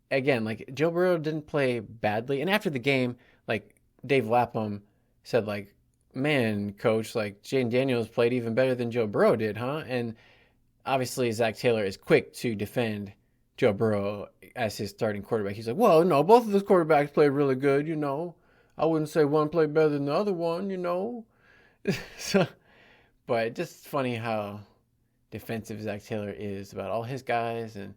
Again, like Joe Burrow didn't play badly. And after the game, like Dave Lapham said, like, man, coach, like Jayden Daniels played even better than Joe Burrow did, huh? And obviously Zach Taylor is quick to defend Joe Burrow as his starting quarterback. He's like, well, no, both of those quarterbacks played really good, you know. I wouldn't say one played better than the other one, you know. So, but just funny how defensive Zach Taylor is about all his guys, and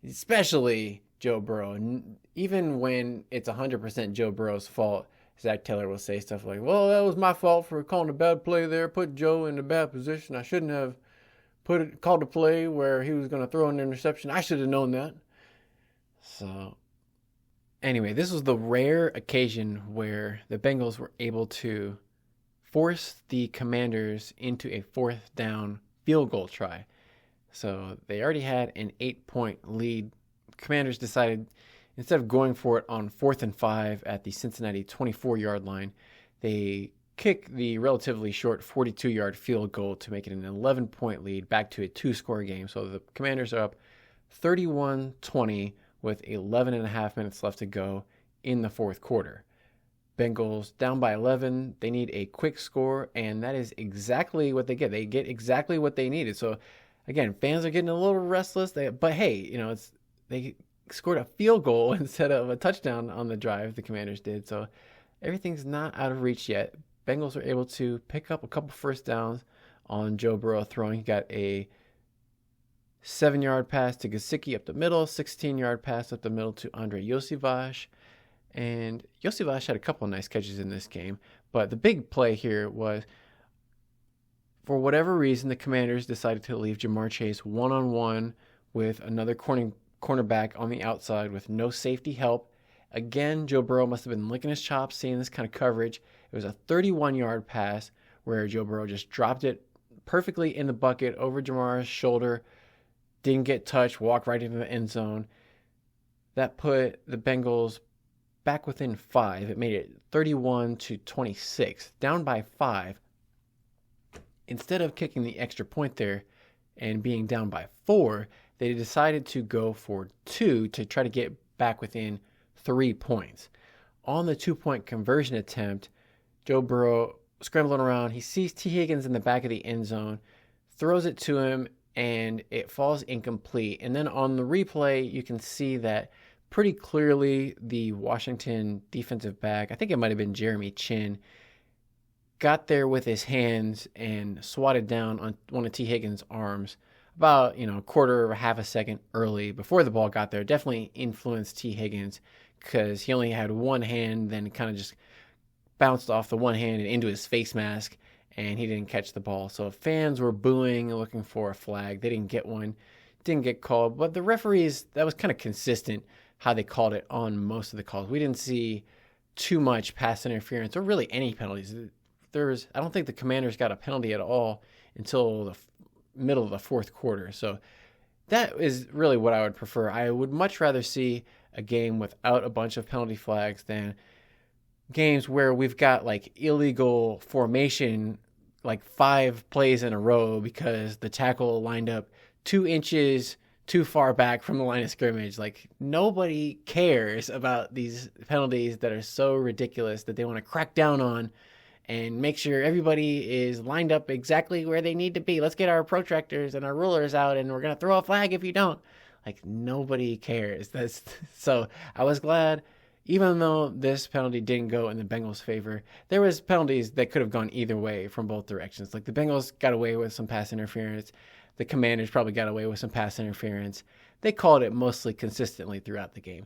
especially Joe Burrow. And even when it's 100% Joe Burrow's fault, Zach Taylor will say stuff like, well, that was my fault for calling a bad play there, put Joe in a bad position. I shouldn't have called a play where he was going to throw an interception. I should have known that. So anyway, this was the rare occasion where the Bengals were able to force the Commanders into a 4th down field goal try. So they already had an 8-point lead. Commanders decided, instead of going for it on 4th and 5 at the Cincinnati 24-yard line, they kick the relatively short 42-yard field goal to make it an 11-point lead back to a 2-score game. So the Commanders are up 31-20 with 11.5 minutes left to go in the fourth quarter. Bengals down by 11. They need a quick score, and that is exactly what they get. They get exactly what they needed. So, again, fans are getting a little restless. But hey, you know, they scored a field goal instead of a touchdown on the drive. The Commanders did. So everything's not out of reach yet. Bengals were able to pick up a couple first downs on Joe Burrow throwing. He got a 7-yard pass to Gesicki up the middle, 16-yard pass up the middle to Andrei Iosivas. And Iosivas had a couple of nice catches in this game. But the big play here was, for whatever reason, the Commanders decided to leave Jamar Chase one-on-one with another cornerback on the outside with no safety help. Again, Joe Burrow must have been licking his chops seeing this kind of coverage. It was a 31-yard pass where Joe Burrow just dropped it perfectly in the bucket over Jamar's shoulder. Didn't get touched, walked right into the end zone. That put the Bengals back within 5. It made it 31-26, down by 5. Instead of kicking the extra point there and being down by 4, they decided to go for 2 to try to get back within 3 points. On the 2-point conversion attempt, Joe Burrow scrambling around. He sees T. Higgins in the back of the end zone, throws it to him, and it falls incomplete. And then on the replay, you can see that pretty clearly the Washington defensive back, I think it might have been Jeremy Chin, got there with his hands and swatted down on one of T. Higgins' arms about, a quarter or half a second early before the ball got there. Definitely influenced T. Higgins because he only had one hand, then kind of just bounced off the one hand and into his face mask, and he didn't catch the ball. So fans were booing, looking for a flag. They didn't get one, didn't get called. But the referees, that was kind of consistent how they called it on most of the calls. We didn't see too much pass interference or really any penalties. I don't think the Commanders got a penalty at all until the middle of the fourth quarter. So that is really what I would prefer. I would much rather see a game without a bunch of penalty flags than games where we've got like illegal formation, like 5 plays in a row because the tackle lined up 2 inches too far back from the line of scrimmage. Like, nobody cares about these penalties that are so ridiculous that they want to crack down on and make sure everybody is lined up exactly where they need to be. Let's get our protractors and our rulers out, and we're going to throw a flag if you don't. Like, nobody cares. So I was glad, even though this penalty didn't go in the Bengals' favor, there was penalties that could have gone either way from both directions. Like, the Bengals got away with some pass interference. The Commanders probably got away with some pass interference. They called it mostly consistently throughout the game.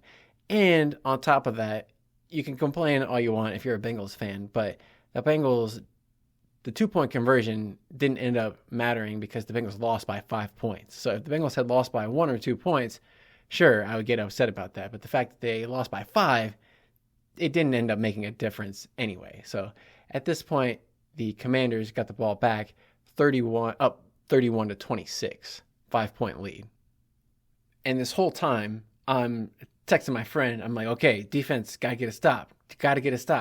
And on top of that, you can complain all you want if you're a Bengals fan, but the 2-point conversion didn't end up mattering because the Bengals lost by 5 points. So if the Bengals had lost by 1 or 2 points, sure, I would get upset about that. But the fact that they lost by 5, it didn't end up making a difference anyway. So at this point, the Commanders got the ball back 31-26, 5-point lead. And this whole time, I'm texting my friend. I'm like, okay, defense, got to get a stop.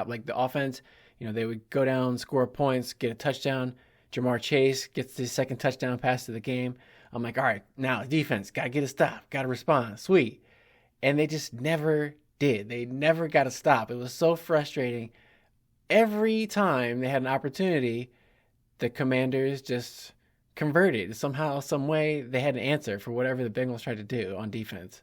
Like, the offense, they would go down, score points, get a touchdown. Jamar Chase gets his second touchdown pass of the game. I'm like, all right, now defense, got to get a stop, got to respond. Sweet. And they just never did. They never got a stop. It was so frustrating. Every time they had an opportunity, the Commanders just converted. Somehow, some way, they had an answer for whatever the Bengals tried to do on defense.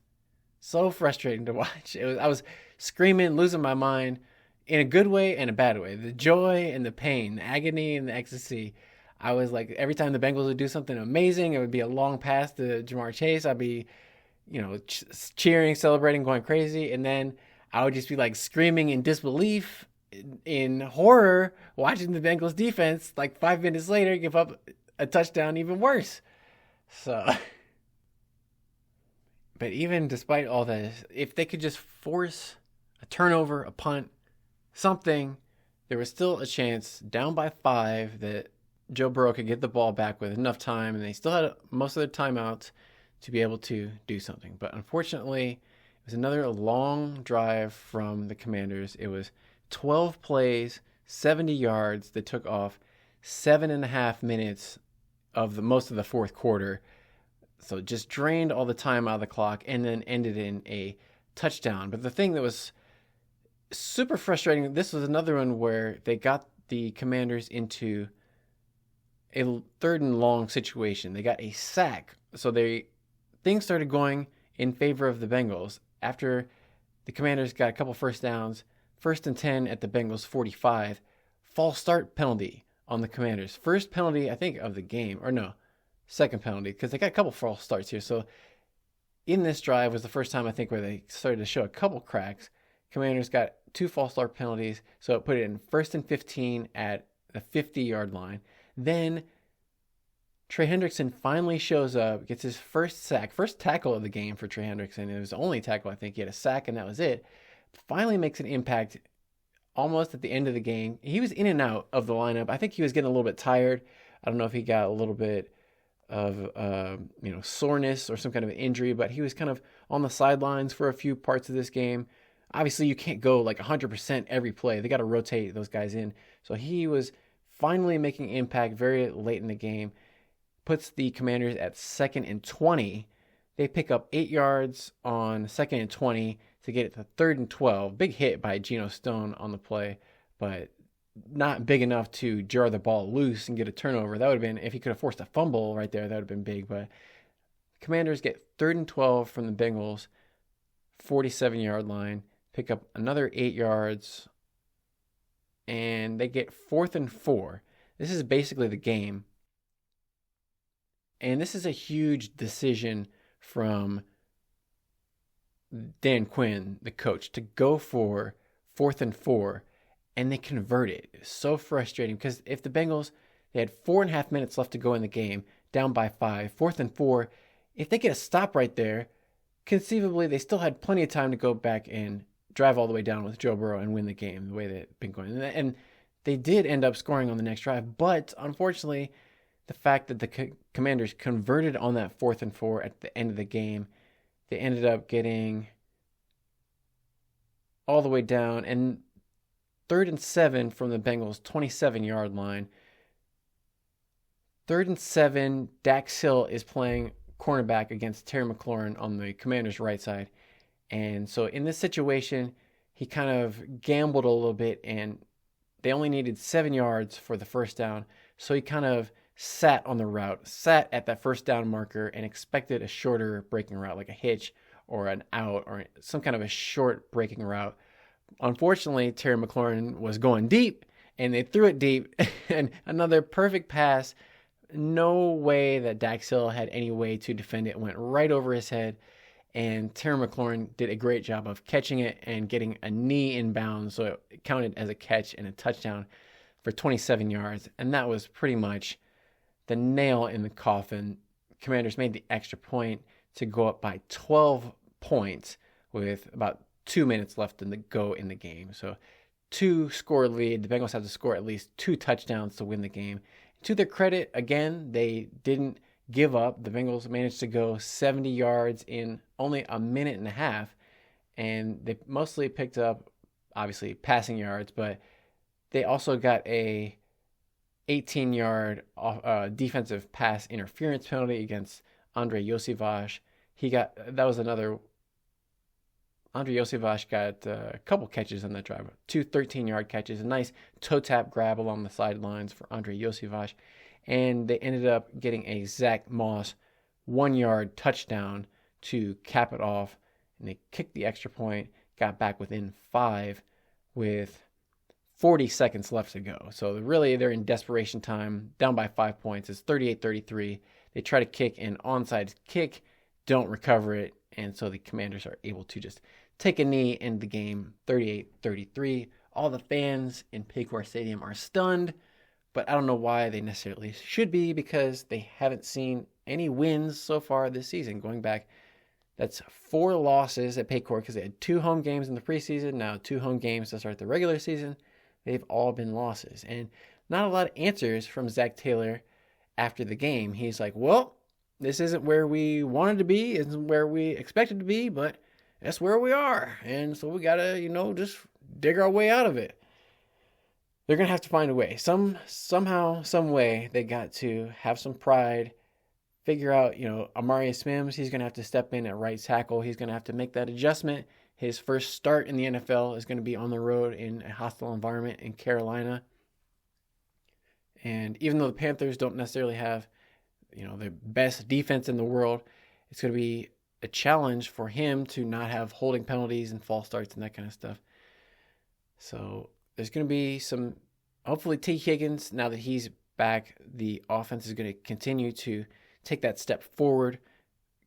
So frustrating to watch. I was screaming, losing my mind in a good way and a bad way. The joy and the pain, the agony and the ecstasy. I was like, every time the Bengals would do something amazing, it would be a long pass to Jamar Chase. I'd be, cheering, celebrating, going crazy. And then I would just be like screaming in disbelief, in horror, watching the Bengals defense, like 5 minutes later, give up a touchdown even worse. So, but even despite all this, if they could just force a turnover, a punt, something, there was still a chance, down by 5, that Joe Burrow could get the ball back with enough time, and they still had most of their timeouts to be able to do something. But unfortunately, it was another long drive from the Commanders. It was 12 plays, 70 yards that took off 7.5 minutes of most of the fourth quarter. So it just drained all the time out of the clock and then ended in a touchdown. But the thing that was super frustrating, this was another one where they got the Commanders into a 3rd and long situation. They got a sack. So things started going in favor of the Bengals after the Commanders got a couple first downs. 1st and 10 at the Bengals 45. False start penalty on the Commanders. First penalty, I think, of the game. Or no, second penalty, because they got a couple false starts here. So in this drive was the first time, I think, where they started to show a couple cracks. Commanders got 2 false start penalties, so it put it in 1st and 15 at the 50-yard line. Then Trey Hendrickson finally shows up, gets his first sack, first tackle of the game for Trey Hendrickson. It was the only tackle, I think. He had a sack, and that was it. Finally makes an impact almost at the end of the game. He was in and out of the lineup. I think he was getting a little bit tired. I don't know if he got a little bit of soreness or some kind of injury, but he was kind of on the sidelines for a few parts of this game. Obviously, you can't go like 100% every play. They got to rotate those guys in. So he was finally making impact very late in the game. Puts the Commanders at 2nd and 20. They pick up 8 yards on 2nd and 20 to get it to 3rd and 12. Big hit by Geno Stone on the play, but not big enough to jar the ball loose and get a turnover. That would have been, if he could have forced a fumble right there, that would have been big. But Commanders get 3rd and 12 from the Bengals, 47-yard line, pick up another 8 yards and they get 4th and 4. This is basically the game. And this is a huge decision from Dan Quinn, the coach, to go for 4th and 4, and they convert it. It's so frustrating because if the Bengals, they had 4.5 minutes left to go in the game, down by 5, 4th and 4, if they get a stop right there, conceivably they still had plenty of time to go back and drive all the way down with Joe Burrow and win the game the way they've been going. And they did end up scoring on the next drive, but unfortunately, the fact that the Commanders converted on that 4th and 4 at the end of the game, they ended up getting all the way down, and 3rd and 7 from the Bengals' 27-yard line. 3rd and 7, Dax Hill is playing cornerback against Terry McLaurin on the Commanders' right side. And so in this situation, he kind of gambled a little bit, and they only needed 7 yards for the first down. So he kind of sat on the route, sat at that first down marker, and expected a shorter breaking route, like a hitch or an out or some kind of a short breaking route. Unfortunately, Terry McLaurin was going deep, and they threw it deep, and another perfect pass. No way that Dax Hill had any way to defend it. It went right over his head, and Terry McLaurin did a great job of catching it and getting a knee inbounds, so it counted as a catch and a touchdown for 27 yards, and that was pretty much the nail in the coffin. Commanders made the extra point to go up by 12 points with about 2 minutes left in the go in the game. So 2-score lead. The Bengals had to score at least 2 touchdowns to win the game. To their credit, again, they didn't give up. The Bengals managed to go 70 yards in only a minute and a half, and they mostly picked up, obviously, passing yards, but they also got a 18-yard defensive pass interference penalty against Andre Iosivas. Andre Iosivas got a couple catches on that drive, 2 13-yard catches, a nice toe tap grab along the sidelines for Andre Iosivas, and they ended up getting a Zach Moss 1-yard touchdown to cap it off, and they kicked the extra point, got back within 5 with 40 seconds left to go. So really, they're in desperation time, down by 5 points. It's 38-33. They try to kick an onside kick, don't recover it, and so the Commanders are able to just take a knee, end the game 38-33. All the fans in Paycor Stadium are stunned, but I don't know why they necessarily should be, because they haven't seen any wins so far this season. Going back, that's 4 losses at Paycor because they had 2 home games in the preseason, now 2 home games to start the regular season. They've all been losses, and not a lot of answers from Zach Taylor after the game. He's like, well, this isn't where we wanted to be, isn't where we expected to be, but that's where we are. And so we got to, just dig our way out of it. They're going to have to find a way. Somehow, some way, they got to have some pride, figure out, Amarius Mims, he's going to have to step in at right tackle. He's going to have to make that adjustment. His first start in the NFL is going to be on the road in a hostile environment in Carolina. And even though the Panthers don't necessarily have the best defense in the world, it's going to be a challenge for him to not have holding penalties and false starts and that kind of stuff. So there's going to be hopefully T. Higgins, now that he's back, the offense is going to continue to take that step forward,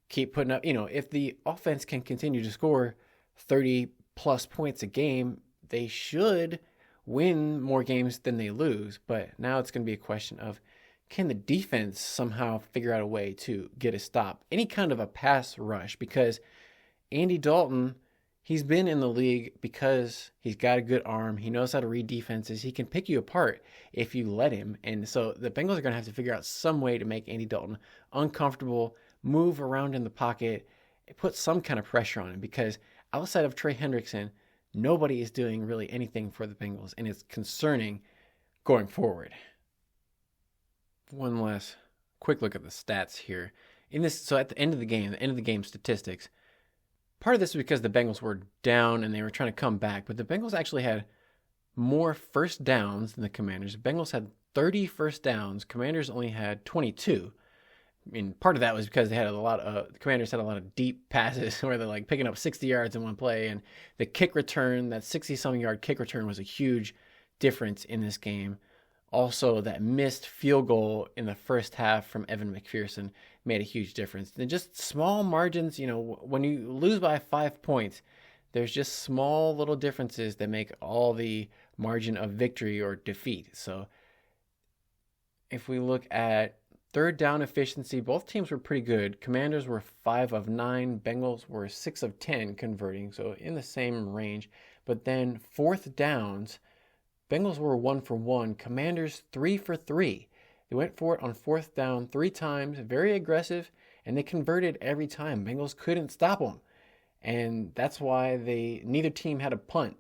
keep putting up, if the offense can continue to score 30 plus points a game, they should win more games than they lose. But now it's going to be a question of, can the defense somehow figure out a way to get a stop, any kind of a pass rush? Because Andy Dalton, he's been in the league because he's got a good arm. He knows how to read defenses. He can pick you apart if you let him. And so the Bengals are going to have to figure out some way to make Andy Dalton uncomfortable, move around in the pocket, put some kind of pressure on him, because outside of Trey Hendrickson, nobody is doing really anything for the Bengals, and it's concerning going forward. One last quick look at the stats here. So at the end of the game statistics, part of this was because the Bengals were down and they were trying to come back, but the Bengals actually had more first downs than the Commanders. The Bengals had 30 first downs. Commanders only had 22. I mean, part of that was because the Commanders had a lot of deep passes where they're like picking up 60 yards in one play, and the kick return, that 60-some yard kick return, was a huge difference in this game. Also, that missed field goal in the first half from Evan McPherson made a huge difference. And just small margins, when you lose by 5 points, there's just small little differences that make all the margin of victory or defeat. So if we look at third down efficiency, both teams were pretty good. Commanders were 5 of 9. Bengals were 6 of 10 converting, so in the same range. But then fourth downs, Bengals were 1 for 1. Commanders 3 for 3. They went for it on fourth down 3 times, very aggressive, and they converted every time. Bengals couldn't stop them. And that's why neither team had a punt.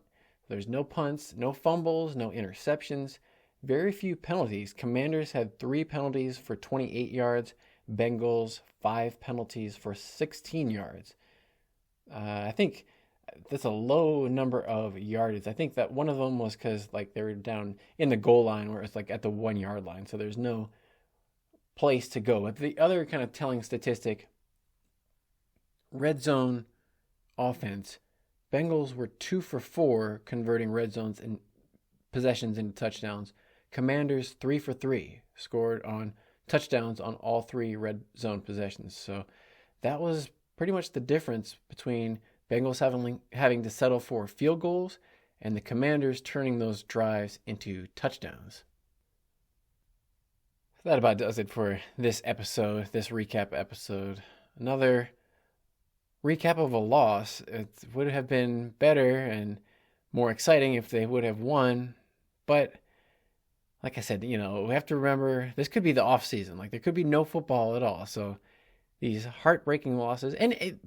There's no punts, no fumbles, no interceptions, very few penalties. Commanders had 3 penalties for 28 yards. Bengals 5 penalties for 16 yards. I think that's a low number of yardage. I think that one of them was because they were down in the goal line where it's at the 1 yard line, so there's no place to go. But the other kind of telling statistic, red zone offense, Bengals were 2 for 4 converting red zones and possessions into touchdowns. Commanders 3 for 3 scored on touchdowns on all 3 red zone possessions. So that was pretty much the difference between Bengals having to settle for field goals and the Commanders turning those drives into touchdowns. That about does it for this episode, this recap episode. Another recap of a loss. It would have been better and more exciting if they would have won, but like I said, we have to remember this could be the off season. There could be no football at all. So these heartbreaking losses, and it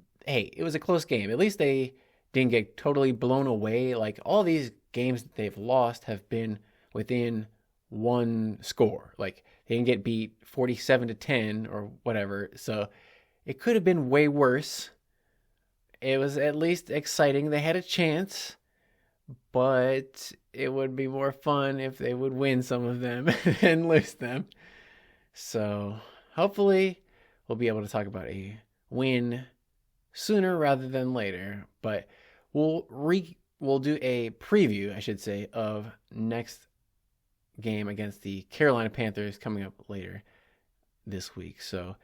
was a close game. At least they didn't get totally blown away. All these games that they've lost have been within one score. They didn't get beat 47-10 or whatever. So it could have been way worse. It was at least exciting. They had a chance, but it would be more fun if they would win some of them and lose them. So hopefully we'll be able to talk about a win sooner rather than later. But we'll do a preview, I should say, of next game against the Carolina Panthers coming up later this week. So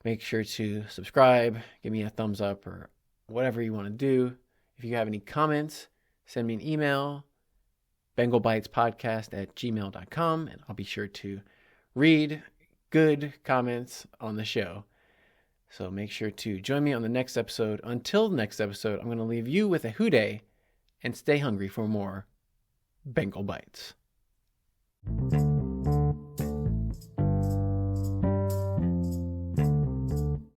make sure to subscribe, give me a thumbs up or whatever you want to do. If you have any comments, send me an email, bengalbitespodcast@gmail.com, and I'll be sure to read good comments on the show. So make sure to join me on the next episode. Until the next episode, I'm going to leave you with a hooday and stay hungry for more Bengal Bites.